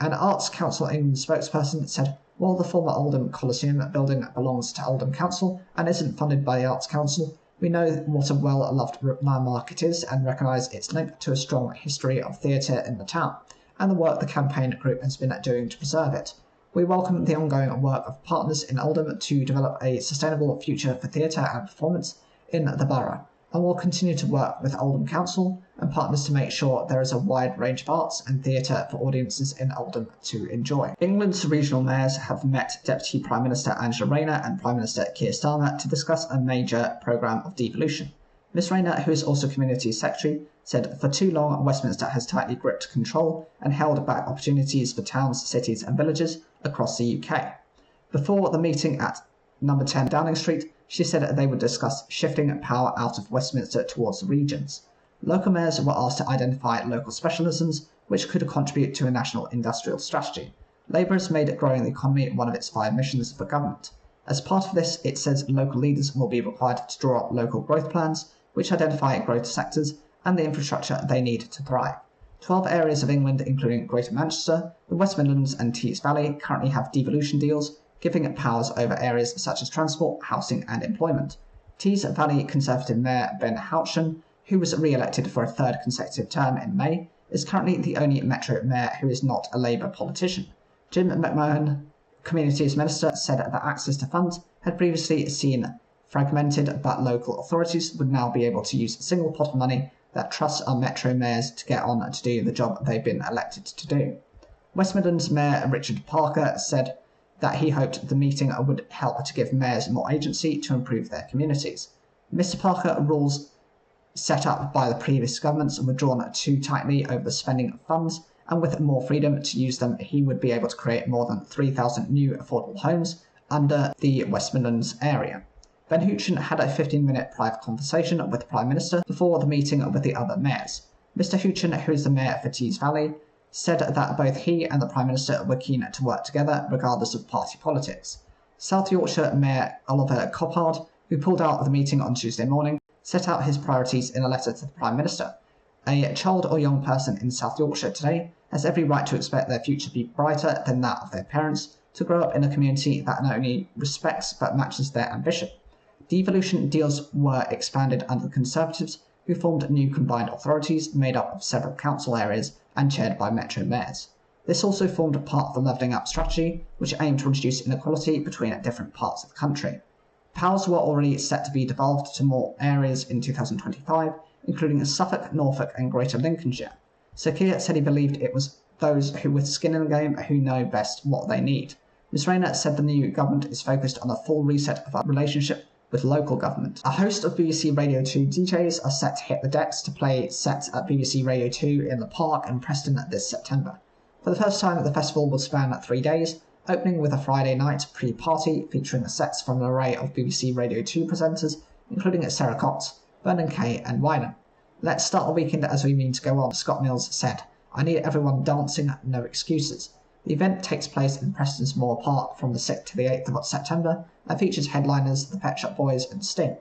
An Arts Council England spokesperson said, while the former Oldham Coliseum building belongs to Oldham Council and isn't funded by the Arts Council, we know what a well-loved landmark it is and recognise its link to a strong history of theatre in the town, and the work the campaign group has been doing to preserve it. We welcome the ongoing work of partners in Oldham to develop a sustainable future for theatre and performance in the borough. and will continue to work with Oldham Council and partners to make sure there is a wide range of arts and theatre for audiences in Oldham to enjoy. England's regional mayors have met Deputy Prime Minister Angela Rayner and Prime Minister Keir Starmer to discuss a major programme of devolution. Ms Rayner, who is also Community Secretary, said for too long Westminster has tightly gripped control and held back opportunities for towns, cities and villages across the UK. Before the meeting at number 10 Downing Street, she said they would discuss shifting power out of Westminster towards the regions. Local mayors were asked to identify local specialisms which could contribute to a national industrial strategy. Labour has made growing the economy one of its 5 missions for government. As part of this, it says local leaders will be required to draw up local growth plans which identify growth sectors and the infrastructure they need to thrive. 12 areas of England, including Greater Manchester, the West Midlands and Tees Valley, currently have devolution deals, giving it powers over areas such as transport, housing and employment. Tees Valley Conservative Mayor Ben Houchen, who was re-elected for a 3rd consecutive term in May, is currently the only Metro Mayor who is not a Labour politician. Jim McMahon, Communities Minister, said that access to funds had previously seen fragmented, but local authorities would now be able to use a single pot of money that trusts our Metro Mayors to get on to do the job they've been elected to do. West Midlands Mayor Richard Parker said that he hoped the meeting would help to give mayors more agency to improve their communities. Mr Parker, rules set up by the previous governments were drawn too tightly over the spending of funds, and with more freedom to use them, he would be able to create more than 3,000 new affordable homes under the West Midlands area. Ben Houchen had a 15-minute private conversation with the Prime Minister before the meeting with the other mayors. Mr Houchen, who is the mayor for Tees Valley, said that both he and the Prime Minister were keen to work together regardless of party politics. South Yorkshire Mayor Oliver Coppard, who pulled out of the meeting on Tuesday morning, set out his priorities in a letter to the Prime Minister. A child or young person in South Yorkshire today has every right to expect their future to be brighter than that of their parents, to grow up in a community that not only respects but matches their ambition. Devolution deals were expanded under the Conservatives, who formed new combined authorities made up of several council areas and chaired by Metro mayors. This also formed part of the Levelling Up strategy, which aimed to reduce inequality between different parts of the country. Powers were already set to be devolved to more areas in 2025, including Suffolk, Norfolk and Greater Lincolnshire. Sir Keir said he believed it was those who with skin in the game who know best what they need. Ms Rayner said the new government is focused on a full reset of our relationship with local government. A host of BBC Radio 2 DJs are set to hit the decks to play sets at BBC Radio 2 in the Park in Preston this September. For the first time, the festival will span 3 days, opening with a Friday night pre-party featuring sets from an array of BBC Radio 2 presenters, including Sarah Cox, Vernon Kay and Wyman. Let's start the weekend as we mean to go on, Scott Mills said. I need everyone dancing, no excuses. The event takes place in Preston's Moor Park from the 6th to the 8th of September and features headliners the Pet Shop Boys and Sting.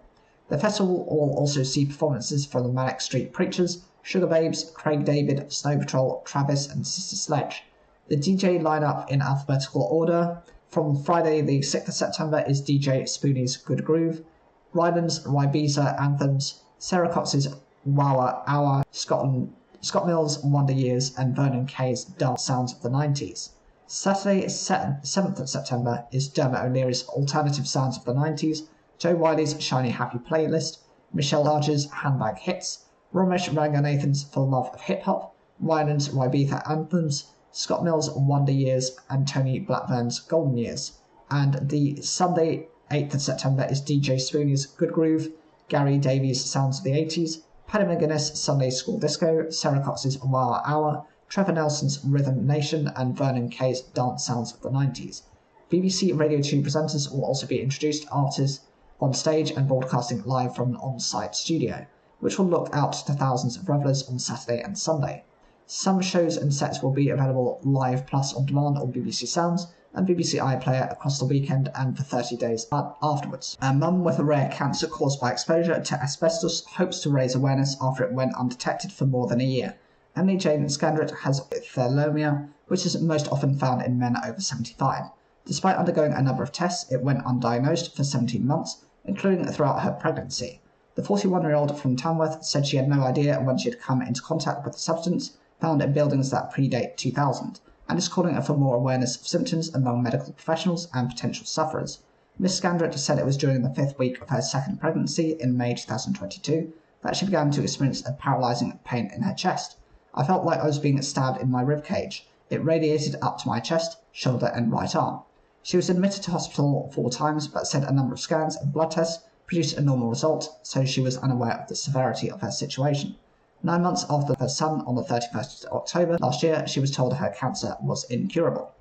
The festival will also see performances from the Manic Street Preachers, Sugar Babes, Craig David, Snow Patrol, Travis and Sister Sledge. The DJ lineup in alphabetical order. From Friday the 6th of September is DJ Spoonie's Good Groove, Ryland's Rybiza Anthems, Sarah Cox's Wawa Hour, Scott Mills' Wonder Years and Vernon Kay's Dance Sounds of the 90s. Saturday 7th of September is Dermot O'Leary's Alternative Sounds of the 90s, Joe Wiley's Shiny Happy Playlist, Michelle Large's Handbag Hits, Ramesh Ranganathan's For the Love of Hip Hop, Wyland's Rybitha Anthems, Scott Mills' Wonder Years and Tony Blackburn's Golden Years. And the Sunday 8th of September is DJ Spoonie's Good Groove, Gary Davies' Sounds of the 80s, Paddy McGuinness' Sunday School Disco, Sarah Cox's Wow Hour, Trevor Nelson's Rhythm Nation and Vernon Kay's Dance Sounds of the 90s. BBC Radio 2 presenters will also be introduced artists on stage and broadcasting live from an on-site studio, which will look out to thousands of revellers on Saturday and Sunday. Some shows and sets will be available live plus on demand on BBC Sounds and BBC iPlayer across the weekend and for 30 days afterwards. A mum with a rare cancer caused by exposure to asbestos hopes to raise awareness after it went undetected for more than a year. Emily Jane Scandrett has thalassemia, which is most often found in men over 75. Despite undergoing a number of tests, it went undiagnosed for 17 months, including throughout her pregnancy. The 41-year-old from Tamworth said she had no idea when she had come into contact with the substance found in buildings that predate 2000, and is calling for more awareness of symptoms among medical professionals and potential sufferers. Miss Scandrett said it was during the 5th week of her second pregnancy in May 2022 that she began to experience a paralysing pain in her chest. I felt like I was being stabbed in my ribcage. It radiated up to my chest, shoulder and right arm. She was admitted to hospital 4 times but said a number of scans and blood tests produced a normal result, so she was unaware of the severity of her situation. 9 months after her son, on the 31st of October last year, she was told her cancer was incurable.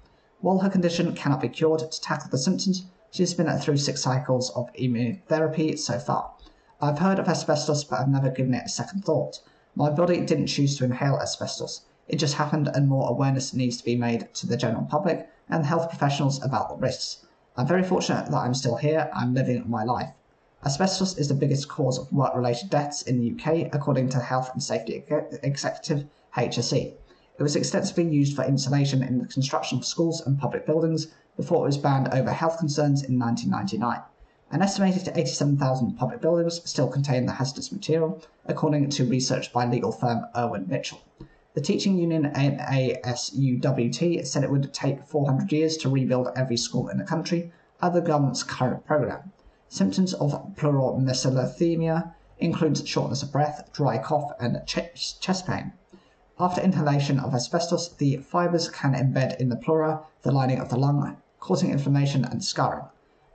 While her condition cannot be cured, to tackle the symptoms, she has been through 6 cycles of immunotherapy so far. I've heard of asbestos, but I've never given it a second thought. My body didn't choose to inhale asbestos. It just happened, and more awareness needs to be made to the general public and health professionals about the risks. I'm very fortunate that I'm still here. I'm living my life. Asbestos is the biggest cause of work-related deaths in the UK, according to Health and Safety Executive HSE. It was extensively used for insulation in the construction of schools and public buildings before it was banned over health concerns in 1999. An estimated 87,000 public buildings still contain the hazardous material, according to research by legal firm Irwin Mitchell. The teaching union NASUWT said it would take 400 years to rebuild every school in the country under the government's current programme. Symptoms of pleural mesothelioma include shortness of breath, dry cough, and chest pain. After inhalation of asbestos, the fibres can embed in the pleura, the lining of the lung, causing inflammation and scarring.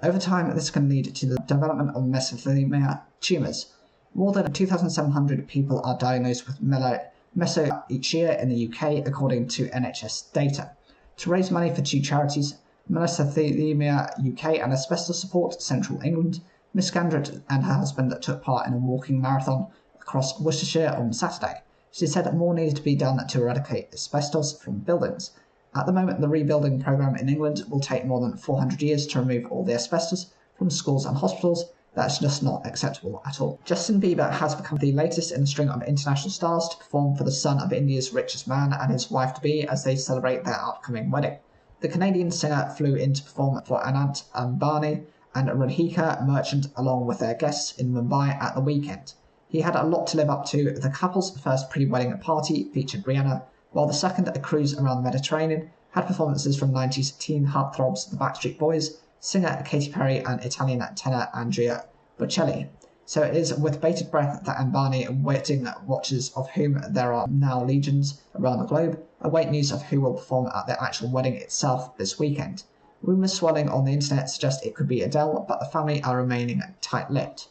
Over time, this can lead to the development of mesothelioma tumours. More than 2,700 people are diagnosed with meso each year in the UK, according to NHS data. To raise money for 2 charities, Mesothelioma UK and Asbestos Support Central England, Miss Scandrett and her husband took part in a walking marathon across Worcestershire on Saturday. She said more needed to be done to eradicate asbestos from buildings. At the moment, the rebuilding programme in England will take more than 400 years to remove all the asbestos from schools and hospitals. That's just not acceptable at all. Justin Bieber has become the latest in a string of international stars to perform for the son of India's richest man and his wife-to-be as they celebrate their upcoming wedding. The Canadian singer flew in to perform for Anant Ambani and Radhika Merchant along with their guests in Mumbai at the weekend. He had a lot to live up to. The couple's first pre-wedding party featured Rihanna, while the second, a cruise around the Mediterranean, had performances from 90s teen heartthrobs the Backstreet Boys, singer Katy Perry and Italian tenor Andrea Bocelli. So it is with bated breath that Ambani wedding watchers, of whom there are now legions around the globe, await news of who will perform at the actual wedding itself this weekend. Rumours swirling on the internet suggest it could be Adele, but the family are remaining tight-lipped.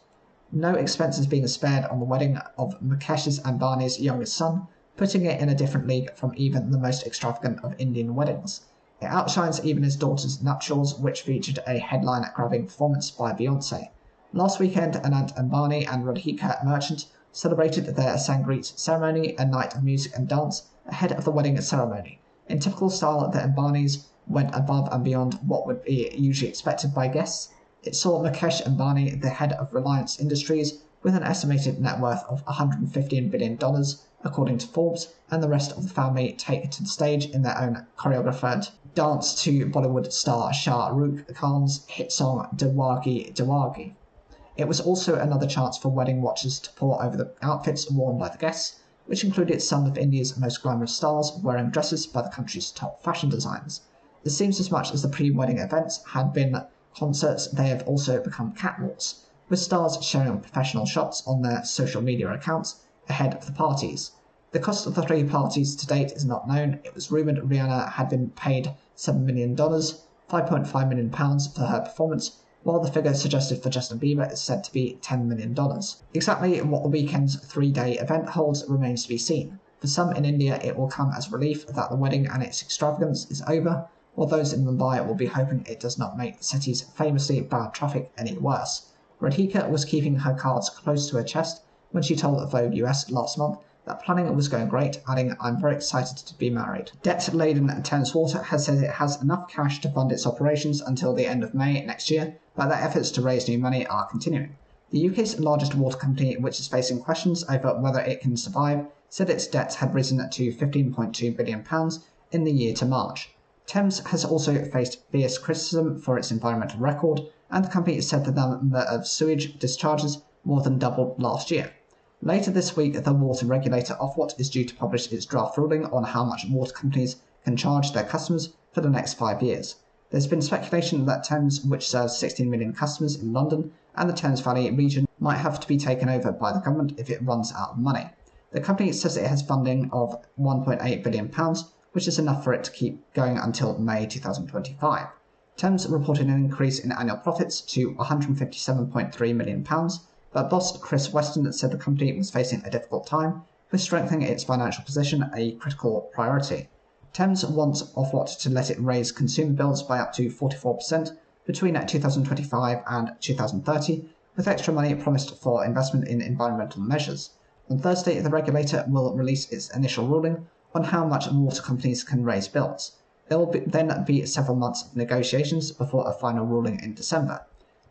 No expenses being spared on the wedding of Mukesh Ambani's youngest son, putting it in a different league from even the most extravagant of Indian weddings. It outshines even his daughter's nuptials, which featured a headline-grabbing performance by Beyoncé. Last weekend, Anant Ambani and Radhika Merchant celebrated their Sangeet ceremony, a night of music and dance, ahead of the wedding ceremony. In typical style, the Ambanis went above and beyond what would be usually expected by guests. It saw Mukesh Ambani, the head of Reliance Industries, with an estimated net worth of $115 billion, according to Forbes, and the rest of the family take to the stage in their own choreographed dance to Bollywood star Shah Rukh Khan's hit song Diwali Diwali. It was also another chance for wedding watchers to pore over the outfits worn by the guests, which included some of India's most glamorous stars wearing dresses by the country's top fashion designers. It seems as much as the pre-wedding events had been concerts, they have also become catwalks, with stars sharing professional shots on their social media accounts ahead of the parties. The cost of the 3 parties to date is not known. It was rumoured Rihanna had been paid $7 million, £5.5 million for her performance, while the figure suggested for Justin Bieber is said to be $10 million. Exactly what the weekend's 3-day event holds remains to be seen. For some in India, it will come as relief that the wedding and its extravagance is over, while those in Mumbai will be hoping it does not make the city's famously bad traffic any worse. Radhika was keeping her cards close to her chest when she told Vogue US last month that planning was going great, adding, "I'm very excited to be married." Debt-laden Thames Water has said it has enough cash to fund its operations until the end of May next year, but their efforts to raise new money are continuing. The UK's largest water company, which is facing questions over whether it can survive, said its debts had risen to £15.2 billion in the year to March. Thames has also faced fierce criticism for its environmental record, and the company said the number of sewage discharges more than doubled last year. Later this week, the water regulator Ofwat is due to publish its draft ruling on how much water companies can charge their customers for the next 5 years. There's been speculation that Thames, which serves 16 million customers in London and the Thames Valley region, might have to be taken over by the government if it runs out of money. The company says it has funding of £1.8 billion, which is enough for it to keep going until May 2025. Thames reported an increase in annual profits to £157.3 million, but boss Chris Weston said the company was facing a difficult time, with strengthening its financial position a critical priority. Thames wants Ofwat to let it raise consumer bills by up to 44% between 2025 and 2030, with extra money promised for investment in environmental measures. On Thursday, the regulator will release its initial ruling on how much water companies can raise bills. There will then be several months of negotiations before a final ruling in December.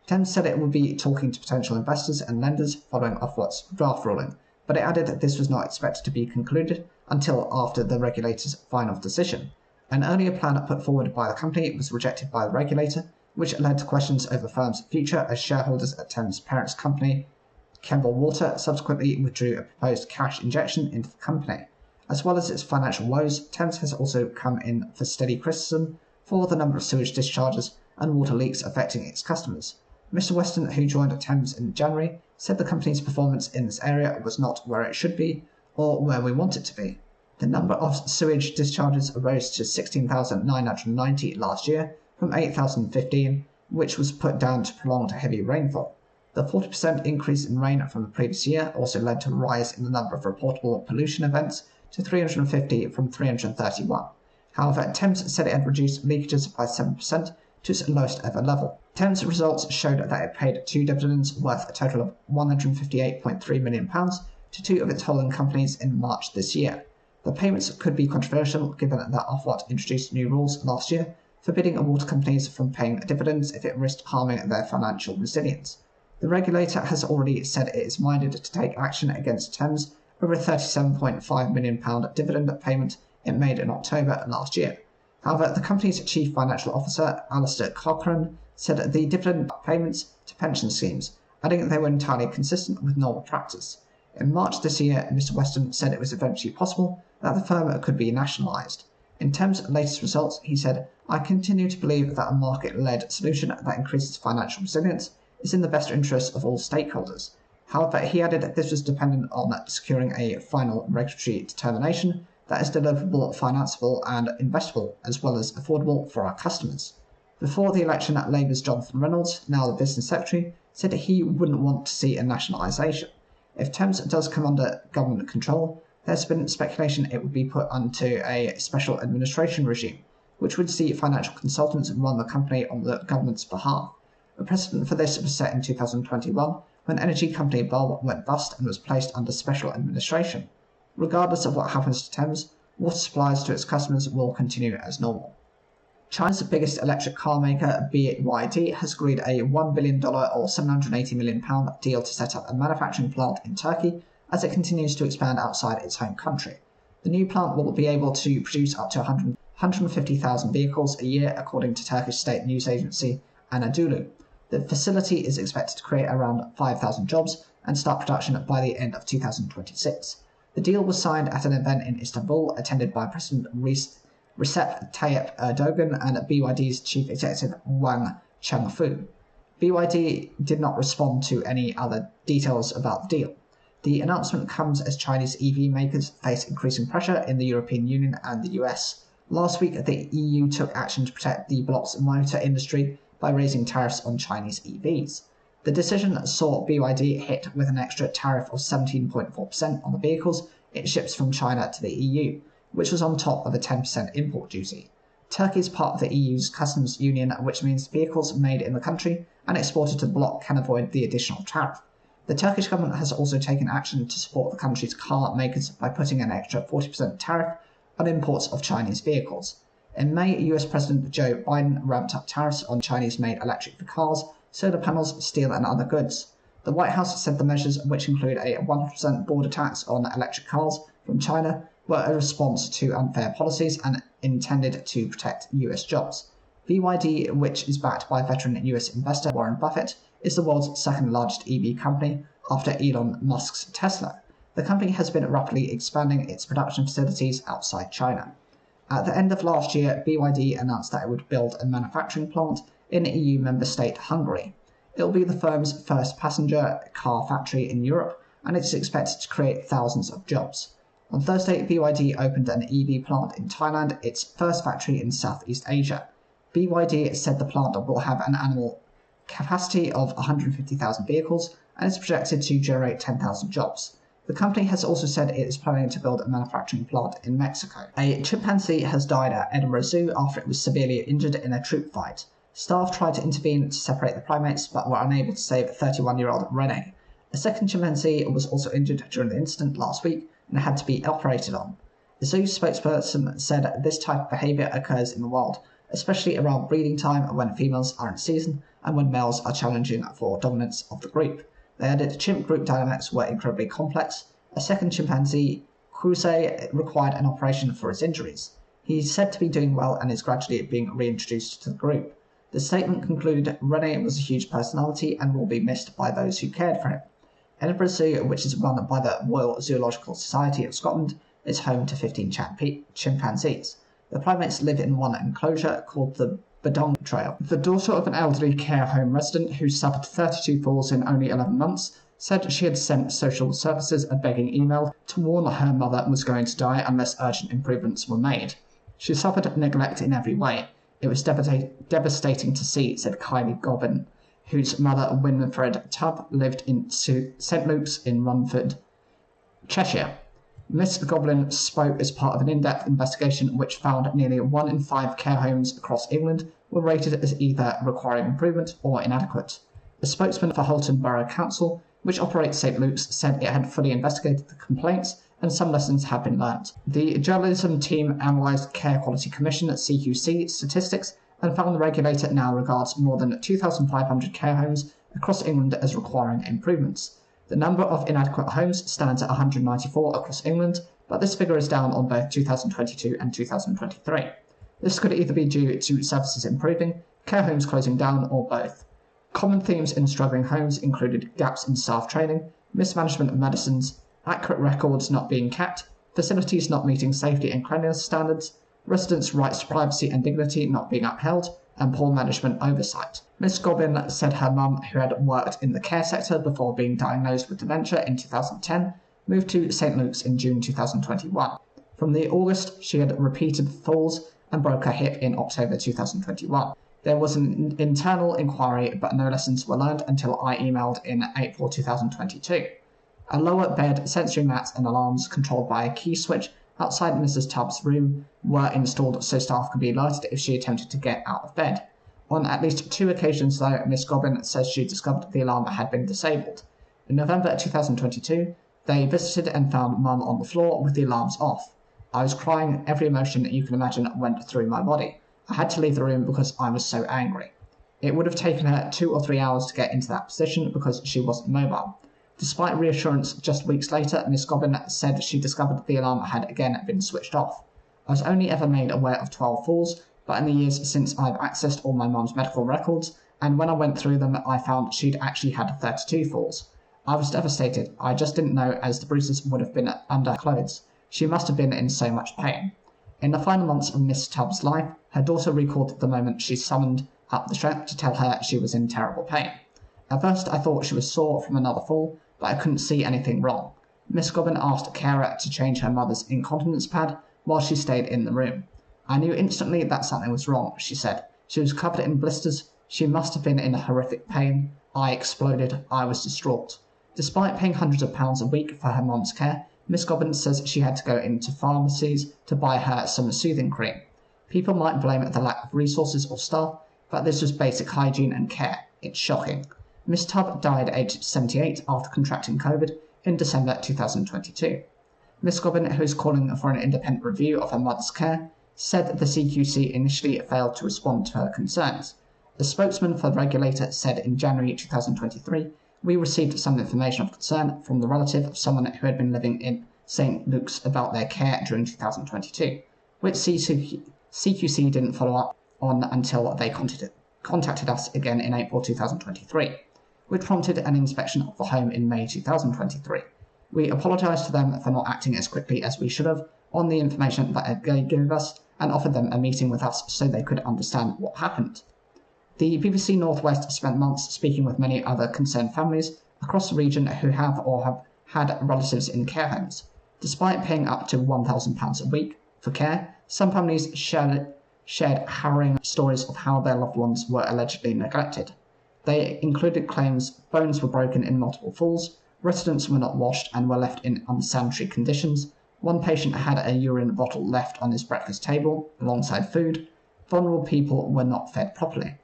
Thames said it would be talking to potential investors and lenders following Ofwat's draft ruling, but it added that this was not expected to be concluded until after the regulator's final decision. An earlier plan put forward by the company was rejected by the regulator, which led to questions over the firm's future as shareholders at Thames' parent company, Kemble Water, subsequently withdrew a proposed cash injection into the company. As well as its financial woes, Thames has also come in for steady criticism for the number of sewage discharges and water leaks affecting its customers. Mr. Weston, who joined Thames in January, said the company's performance in this area was not where it should be or where we want it to be. The number of sewage discharges rose to 16,990 last year from 8,015, which was put down to prolonged heavy rainfall. The 40% increase in rain from the previous year also led to a rise in the number of reportable pollution events to 350 from 331. However, Thames said it had reduced leakages by 7% to its lowest ever level. Thames' results showed that it paid 2 dividends worth a total of £158.3 million to 2 of its holding companies in March this year. The payments could be controversial given that Ofwat introduced new rules last year forbidding water companies from paying dividends if it risked harming their financial resilience. The regulator has already said it is minded to take action against Thames over a £37.5 million dividend payment it made in October last year. However, the company's chief financial officer, Alistair Cochrane, said the dividend payments to pension schemes, adding they were entirely consistent with normal practice. In March this year, Mr. Weston said it was eventually possible that the firm could be nationalised. In Thames' latest results, he said, "I continue to believe that a market-led solution that increases financial resilience is in the best interest of all stakeholders." However, he added that this was dependent on securing a final regulatory determination that is deliverable, financeable and investable, as well as affordable for our customers. Before the election, Labour's Jonathan Reynolds, now the Business Secretary, said he wouldn't want to see a nationalisation. If Thames does come under government control, there's been speculation it would be put onto a special administration regime, which would see financial consultants run the company on the government's behalf. A precedent for this was set in 2021 when energy company Bulb went bust and was placed under special administration. Regardless of what happens to Thames, water supplies to its customers will continue as normal. China's biggest electric car maker, BYD, has agreed a $1 billion or £780 million deal to set up a manufacturing plant in Turkey as it continues to expand outside its home country. The new plant will be able to produce up to 150,000 vehicles a year, according to Turkish state news agency Anadolu. The facility is expected to create around 5,000 jobs and start production by the end of 2026. The deal was signed at an event in Istanbul attended by President Recep Tayyip Erdogan and BYD's chief executive Wang Changfu. BYD did not respond to any other details about the deal. The announcement comes as Chinese EV makers face increasing pressure in the European Union and the US. Last week, the EU took action to protect the bloc's motor industry by raising tariffs on Chinese EVs. The decision saw BYD hit with an extra tariff of 17.4% on the vehicles it ships from China to the EU, which was on top of a 10% import duty. Turkey is part of the EU's customs union, which means vehicles made in the country and exported to the bloc can avoid the additional tariff. The Turkish government has also taken action to support the country's car makers by putting an extra 40% tariff on imports of Chinese vehicles. In May, US President Joe Biden ramped up tariffs on Chinese-made electric cars, solar panels, steel and other goods. The White House said the measures, which include a 100% border tax on electric cars from China, were a response to unfair policies and intended to protect US jobs. BYD, which is backed by veteran US investor Warren Buffett, is the world's second largest EV company after Elon Musk's Tesla. The company has been rapidly expanding its production facilities outside China. At the end of last year, BYD announced that it would build a manufacturing plant in EU member state Hungary. It will be the firm's first passenger car factory in Europe, and it is expected to create thousands of jobs. On Thursday, BYD opened an EV plant in Thailand, its first factory in Southeast Asia. BYD said the plant will have an annual capacity of 150,000 vehicles and is projected to generate 10,000 jobs. The company has also said it is planning to build a manufacturing plant in Mexico. A chimpanzee has died at Edinburgh Zoo after it was severely injured in a troop fight. Staff tried to intervene to separate the primates but were unable to save 31-year-old Rene. A second chimpanzee was also injured during the incident last week and had to be operated on. The zoo spokesperson said this type of behaviour occurs in the wild, especially around breeding time when females are in season and when males are challenging for dominance of the group. They added chimp group dynamics were incredibly complex. A second chimpanzee, Kruse, required an operation for his injuries. He is said to be doing well and is gradually being reintroduced to the group. The statement concluded, Rene was a huge personality and will be missed by those who cared for him. Edinburgh Zoo, which is run by the Royal Zoological Society of Scotland, is home to 15 chimpanzees. The primates live in one enclosure called the Badong Trail. The daughter of an elderly care home resident who suffered 32 falls in only 11 months said she had sent social services a begging email to warn that her mother was going to die unless urgent improvements were made. She suffered neglect in every way. It was devastating to see, said Kylie Gobbin, whose mother, Winifred Tubb, lived in St Luke's in Runford, Cheshire. Miss Goblin spoke as part of an in-depth investigation which found nearly 1 in 5 care homes across England were rated as either requiring improvement or inadequate. A spokesman for Halton Borough Council, which operates St Luke's, said it had fully investigated the complaints and some lessons have been learnt. The journalism team analysed Care Quality Commission (CQC) statistics and found the regulator now regards more than 2,500 care homes across England as requiring improvements. The number of inadequate homes stands at 194 across England, but this figure is down on both 2022 and 2023. This could either be due to services improving, care homes closing down, or both. Common themes in struggling homes included gaps in staff training, mismanagement of medicines, accurate records not being kept, facilities not meeting safety and cleanliness standards, residents' rights to privacy and dignity not being upheld, and poor management oversight. Miss Gobbin said her mum, who had worked in the care sector before being diagnosed with dementia in 2010, moved to St Luke's in June 2021. From the August, she had repeated falls and broke her hip in October 2021. There was an internal inquiry, but no lessons were learned until I emailed in April 2022. A lower bed, sensory mats and alarms controlled by a key switch outside Mrs. Tubbs' room were installed so staff could be alerted if she attempted to get out of bed. On at least 2 occasions, though, Miss Gobbin says she discovered the alarm had been disabled. In November 2022, they visited and found Mum on the floor with the alarms off. I was crying, every emotion that you can imagine went through my body. I had to leave the room because I was so angry. It would have taken her 2 or 3 hours to get into that position because she wasn't mobile. Despite reassurance just weeks later, Miss Gobbin said she discovered the alarm had again been switched off. I was only ever made aware of 12 falls, but in the years since I've accessed all my mum's medical records, and when I went through them I found she'd actually had 32 falls. I was devastated. I just didn't know, as the bruises would have been under clothes. She must have been in so much pain. In the final months of Miss Tubbs' life, her daughter recalled the moment she summoned up the strength to tell her she was in terrible pain. At first I thought she was sore from another fall, but I couldn't see anything wrong. Miss Gobbin asked a carer to change her mother's incontinence pad while she stayed in the room. I knew instantly that something was wrong, she said. She was covered in blisters. She must have been in horrific pain. I exploded. I was distraught. Despite paying hundreds of pounds a week for her mum's care, Miss Gobbin says she had to go into pharmacies to buy her some soothing cream. People might blame the lack of resources or staff, but this was basic hygiene and care. It's shocking. Miss Tubb died aged 78 after contracting COVID in December 2022. Miss Gobbin, who is calling for an independent review of her mother's care, said the CQC initially failed to respond to her concerns. The spokesman for the regulator said in January 2023, "We received some information of concern from the relative of someone who had been living in St Luke's about their care during 2022, which CQC didn't follow up on until they contacted us again in April 2023, which prompted an inspection of the home in May 2023. We apologise to them for not acting as quickly as we should have on the information that they gave us, and offered them a meeting with us so they could understand what happened. The BBC Northwest spent months speaking with many other concerned families across the region who have or have had relatives in care homes. Despite paying up to £1,000 a week for care, some families shared harrowing stories of how their loved ones were allegedly neglected. They included claims bones were broken in multiple falls, residents were not washed and were left in unsanitary conditions. One patient had a urine bottle left on his breakfast table alongside food. Vulnerable people were not fed properly.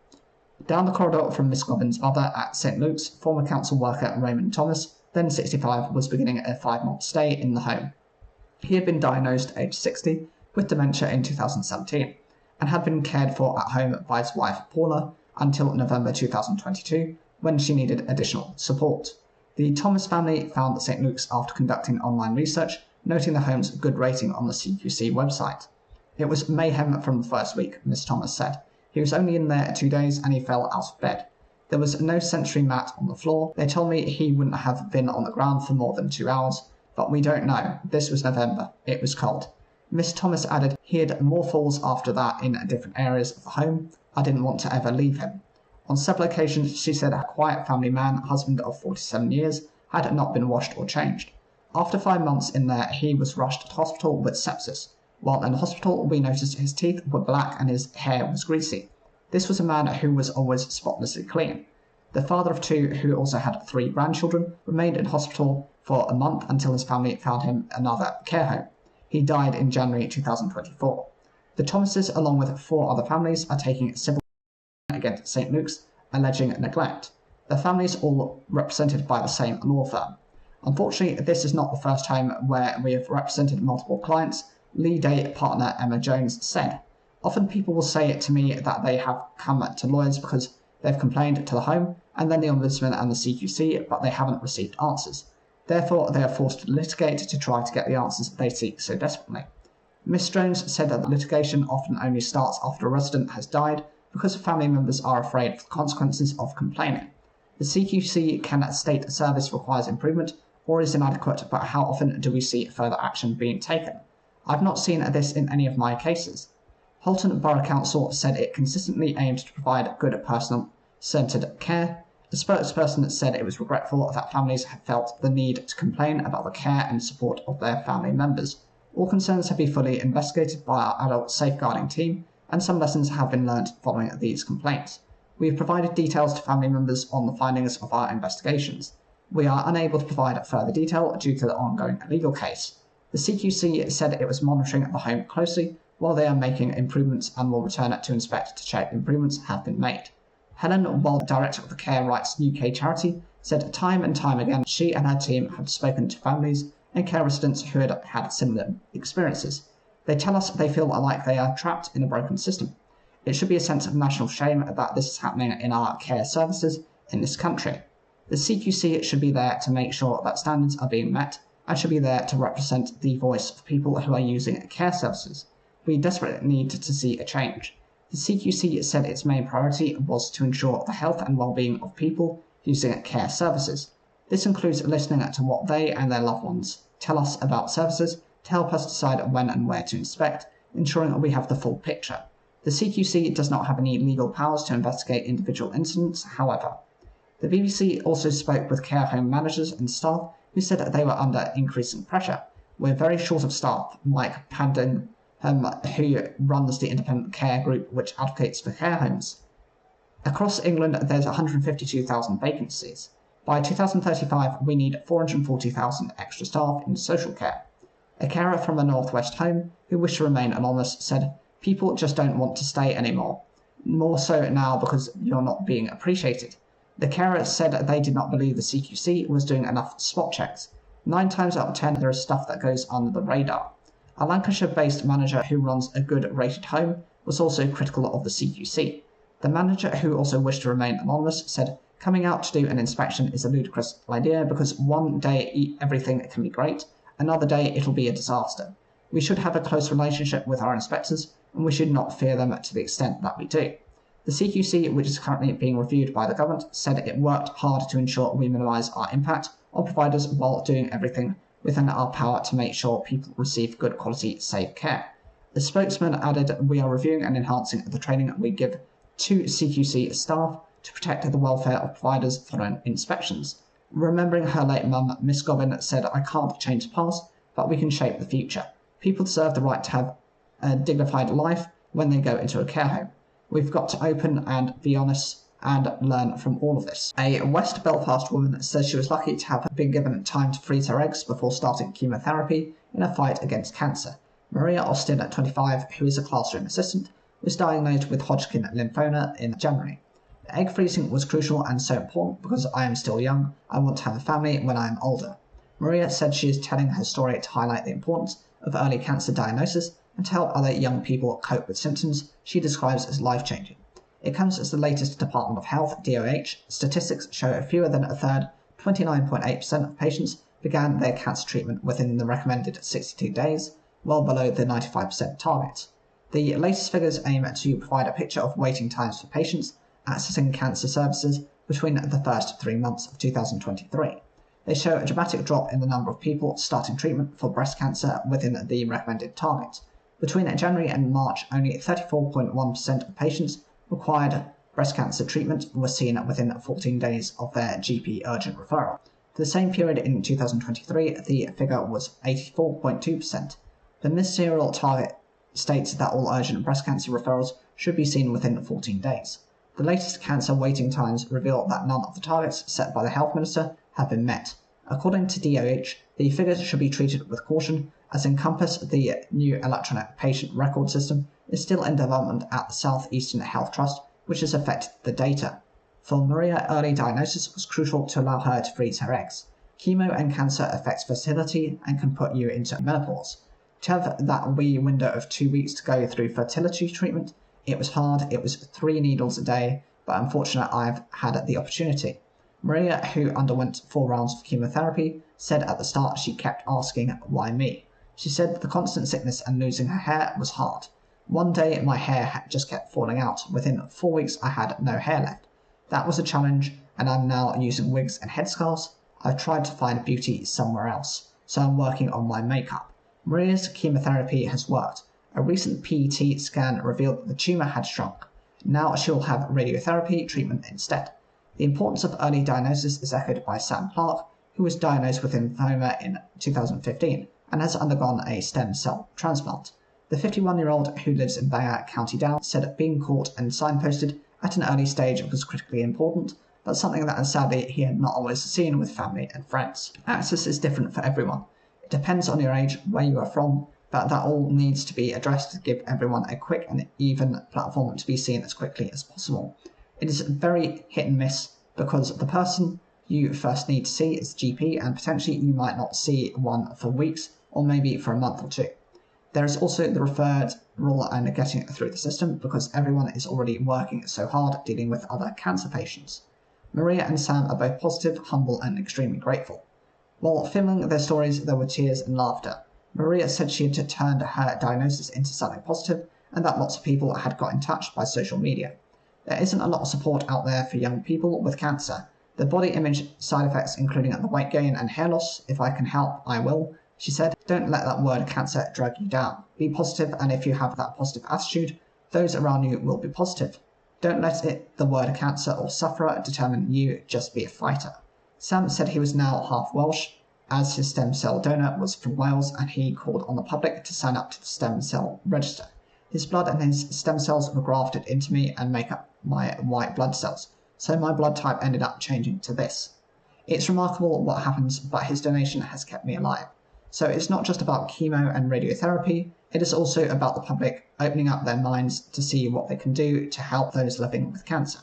Down the corridor from Miss Gobbin's mother at St Luke's, former council worker Raymond Thomas, then 65, was beginning a 5-month stay in the home. He had been diagnosed aged 60 with dementia in 2017 and had been cared for at home by his wife Paula until November 2022, when she needed additional support. The Thomas family found St Luke's after conducting online research, noting the home's good rating on the CQC website. It was mayhem from the first week, Miss Thomas said. He was only in there 2 days and he fell out of bed. There was no sensory mat on the floor. They told me he wouldn't have been on the ground for more than 2 hours, but we don't know. This was November. It was cold. Miss Thomas added he had more falls after that in different areas of the home. I didn't want to ever leave him. On several occasions, she said a quiet family man, husband of 47 years, had not been washed or changed. After 5 months in there, he was rushed to hospital with sepsis. While in the hospital, we noticed his teeth were black and his hair was greasy. This was a man who was always spotlessly clean. The father of 2, who also had 3 grandchildren, remained in hospital for a month until his family found him another care home. He died in January 2024. The Thomases, along with 4 other families, are taking civil action against St Luke's, alleging neglect. The families all represented by the same law firm. Unfortunately, this is not the first time where we have represented multiple clients, Lee Day partner Emma Jones said. Often people will say to me that they have come to lawyers because they've complained to the home and then the Ombudsman and the CQC, but they haven't received answers. Therefore, they are forced to litigate to try to get the answers they seek so desperately. Ms Jones said that the litigation often only starts after a resident has died because family members are afraid of the consequences of complaining. The CQC can state a service requires improvement or is inadequate, but how often do we see further action being taken? I've not seen this in any of my cases. Holton Borough Council said it consistently aimed to provide good person-centred care. The spokesperson said it was regretful that families have felt the need to complain about the care and support of their family members. All concerns have been fully investigated by our adult safeguarding team, and some lessons have been learnt following these complaints. We have provided details to family members on the findings of our investigations. We are unable to provide further detail due to the ongoing legal case. The CQC said it was monitoring the home closely while they are making improvements and will return it to inspect to check improvements have been made. Helen Wald, director of the Care Rights UK charity, said time and time again she and her team have spoken to families and care residents who had had similar experiences. They tell us they feel like they are trapped in a broken system. It should be a sense of national shame that this is happening in our care services in this country. The CQC should be there to make sure that standards are being met and should be there to represent the voice of people who are using care services. We desperately need to see a change. The CQC said its main priority was to ensure the health and well-being of people using care services. This includes listening to what they and their loved ones tell us about services to help us decide when and where to inspect, ensuring we have the full picture. The CQC does not have any legal powers to investigate individual incidents, however. The BBC also spoke with care home managers and staff who said that they were under increasing pressure. We're very short of staff. Mike Pandon, who runs the independent care group which advocates for care homes. Across England, there's 152,000 vacancies. By 2035, we need 440,000 extra staff in social care. A carer from a Northwest home, who wished to remain anonymous, said, "People just don't want to stay anymore. More so now because you're not being appreciated." The carer said they did not believe the CQC was doing enough spot checks. 9 times out of 10, there is stuff that goes under the radar. A Lancashire-based manager who runs a good-rated home was also critical of the CQC. The manager, who also wished to remain anonymous, said, "Coming out to do an inspection is a ludicrous idea because one day everything can be great, another day it'll be a disaster. We should have a close relationship with our inspectors, and we should not fear them to the extent that we do." The CQC, which is currently being reviewed by the government, said it worked hard to ensure we minimise our impact on providers while doing everything within our power to make sure people receive good quality, safe care. The spokesman added, "We are reviewing and enhancing the training we give to CQC staff to protect the welfare of providers following inspections." Remembering her late mum, Miss Gobbin said, "I can't change the past, but we can shape the future. People deserve the right to have a dignified life when they go into a care home. We've got to open and be honest and learn from all of this." A West Belfast woman says she was lucky to have been given time to freeze her eggs before starting chemotherapy in a fight against cancer. Maria Austin, at 25, who is a classroom assistant, was diagnosed with Hodgkin lymphoma in January. "The egg freezing was crucial and so important because I am still young. I want to have a family when I am older." Maria said she is telling her story to highlight the importance of early cancer diagnosis and to help other young people cope with symptoms she describes as life-changing. It comes as the latest Department of Health (DOH) statistics show fewer than a third, 29.8% of patients began their cancer treatment within the recommended 62 days, well below the 95% target. The latest figures aim to provide a picture of waiting times for patients accessing cancer services between the first 3 months of 2023. They show a dramatic drop in the number of people starting treatment for breast cancer within the recommended target. Between January and March, only 34.1% of patients required breast cancer treatment were seen within 14 days of their GP urgent referral. For the same period in 2023, the figure was 84.2%. The ministerial target states that all urgent breast cancer referrals should be seen within 14 days. The latest cancer waiting times reveal that none of the targets set by the Health Minister have been met. According to DOH, the figures should be treated with caution, as Encompass, the new electronic patient record system, is still in development at the South Eastern Health Trust, which has affected the data. For Maria, early diagnosis was crucial to allow her to freeze her eggs. Chemo and cancer affects fertility and can put you into menopause. To have that wee window of 2 weeks to go through fertility treatment, it was hard. It was 3 needles a day, but unfortunately I've had the opportunity. Maria, who underwent 4 rounds of chemotherapy, said at the start she kept asking, "Why me?" She said the constant sickness and losing her hair was hard. "One day my hair just kept falling out. Within 4 weeks I had no hair left. That was a challenge, and I'm now using wigs and headscarves. I've tried to find beauty somewhere else, so I'm working on my makeup." Maria's chemotherapy has worked. A recent PET scan revealed that the tumour had shrunk. Now she will have radiotherapy treatment instead. The importance of early diagnosis is echoed by Sam Clark, who was diagnosed with lymphoma in 2015 and has undergone a stem cell transplant. The 51-year-old who lives in Bangor, County Down, said being caught and signposted at an early stage was critically important, but something that sadly he had not always seen with family and friends. Access is different for everyone. It depends on your age, where you are from, but that all needs to be addressed to give everyone a quick and even platform to be seen as quickly as possible. It is very hit and miss because the person you first need to see is the GP, and potentially you might not see one for weeks or maybe for a month or 2. There is also the referral and getting it through the system because everyone is already working so hard dealing with other cancer patients. Maria and Sam are both positive, humble and extremely grateful. While filming their stories there were tears and laughter. Maria said she had turned her diagnosis into something positive and that lots of people had got in touch by social media. There isn't a lot of support out there for young people with cancer. The body image side effects including the weight gain and hair loss, if I can help, I will, she said. Don't let that word cancer drag you down. Be positive, and if you have that positive attitude, those around you will be positive. Don't let the word cancer or sufferer determine you, just be a fighter. Sam said he was now half Welsh, as his stem cell donor was from Wales, and he called on the public to sign up to the stem cell register. His blood and his stem cells were grafted into me and make up my white blood cells, so my blood type ended up changing to this. It's remarkable what happens, but his donation has kept me alive. So it's not just about chemo and radiotherapy, it is also about the public opening up their minds to see what they can do to help those living with cancer.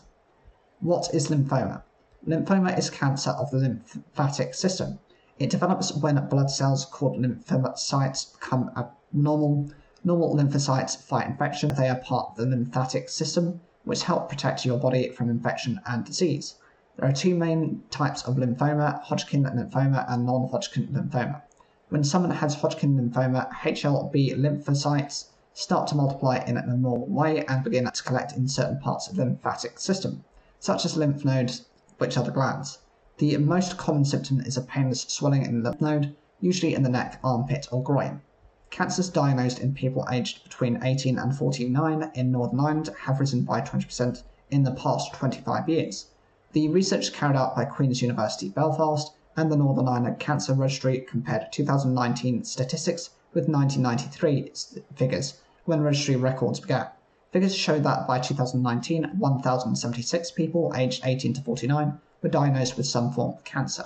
What is lymphoma? Lymphoma is cancer of the lymphatic system. It develops when blood cells called lymphocytes become abnormal. Normal lymphocytes fight infection. They are part of the lymphatic system, which help protect your body from infection and disease. There are 2 main types of lymphoma, Hodgkin lymphoma and non-Hodgkin lymphoma. When someone has Hodgkin lymphoma, HLB lymphocytes start to multiply in an abnormal way and begin to collect in certain parts of the lymphatic system, such as lymph nodes, which are the glands. The most common symptom is a painless swelling in the lymph node, usually in the neck, armpit or groin. Cancers diagnosed in people aged between 18 and 49 in Northern Ireland have risen by 20% in the past 25 years. The research carried out by Queen's University Belfast and the Northern Ireland Cancer Registry compared 2019 statistics with 1993 figures, when registry records began. Figures show that by 2019, 1,076 people aged 18 to 49 were diagnosed with some form of cancer.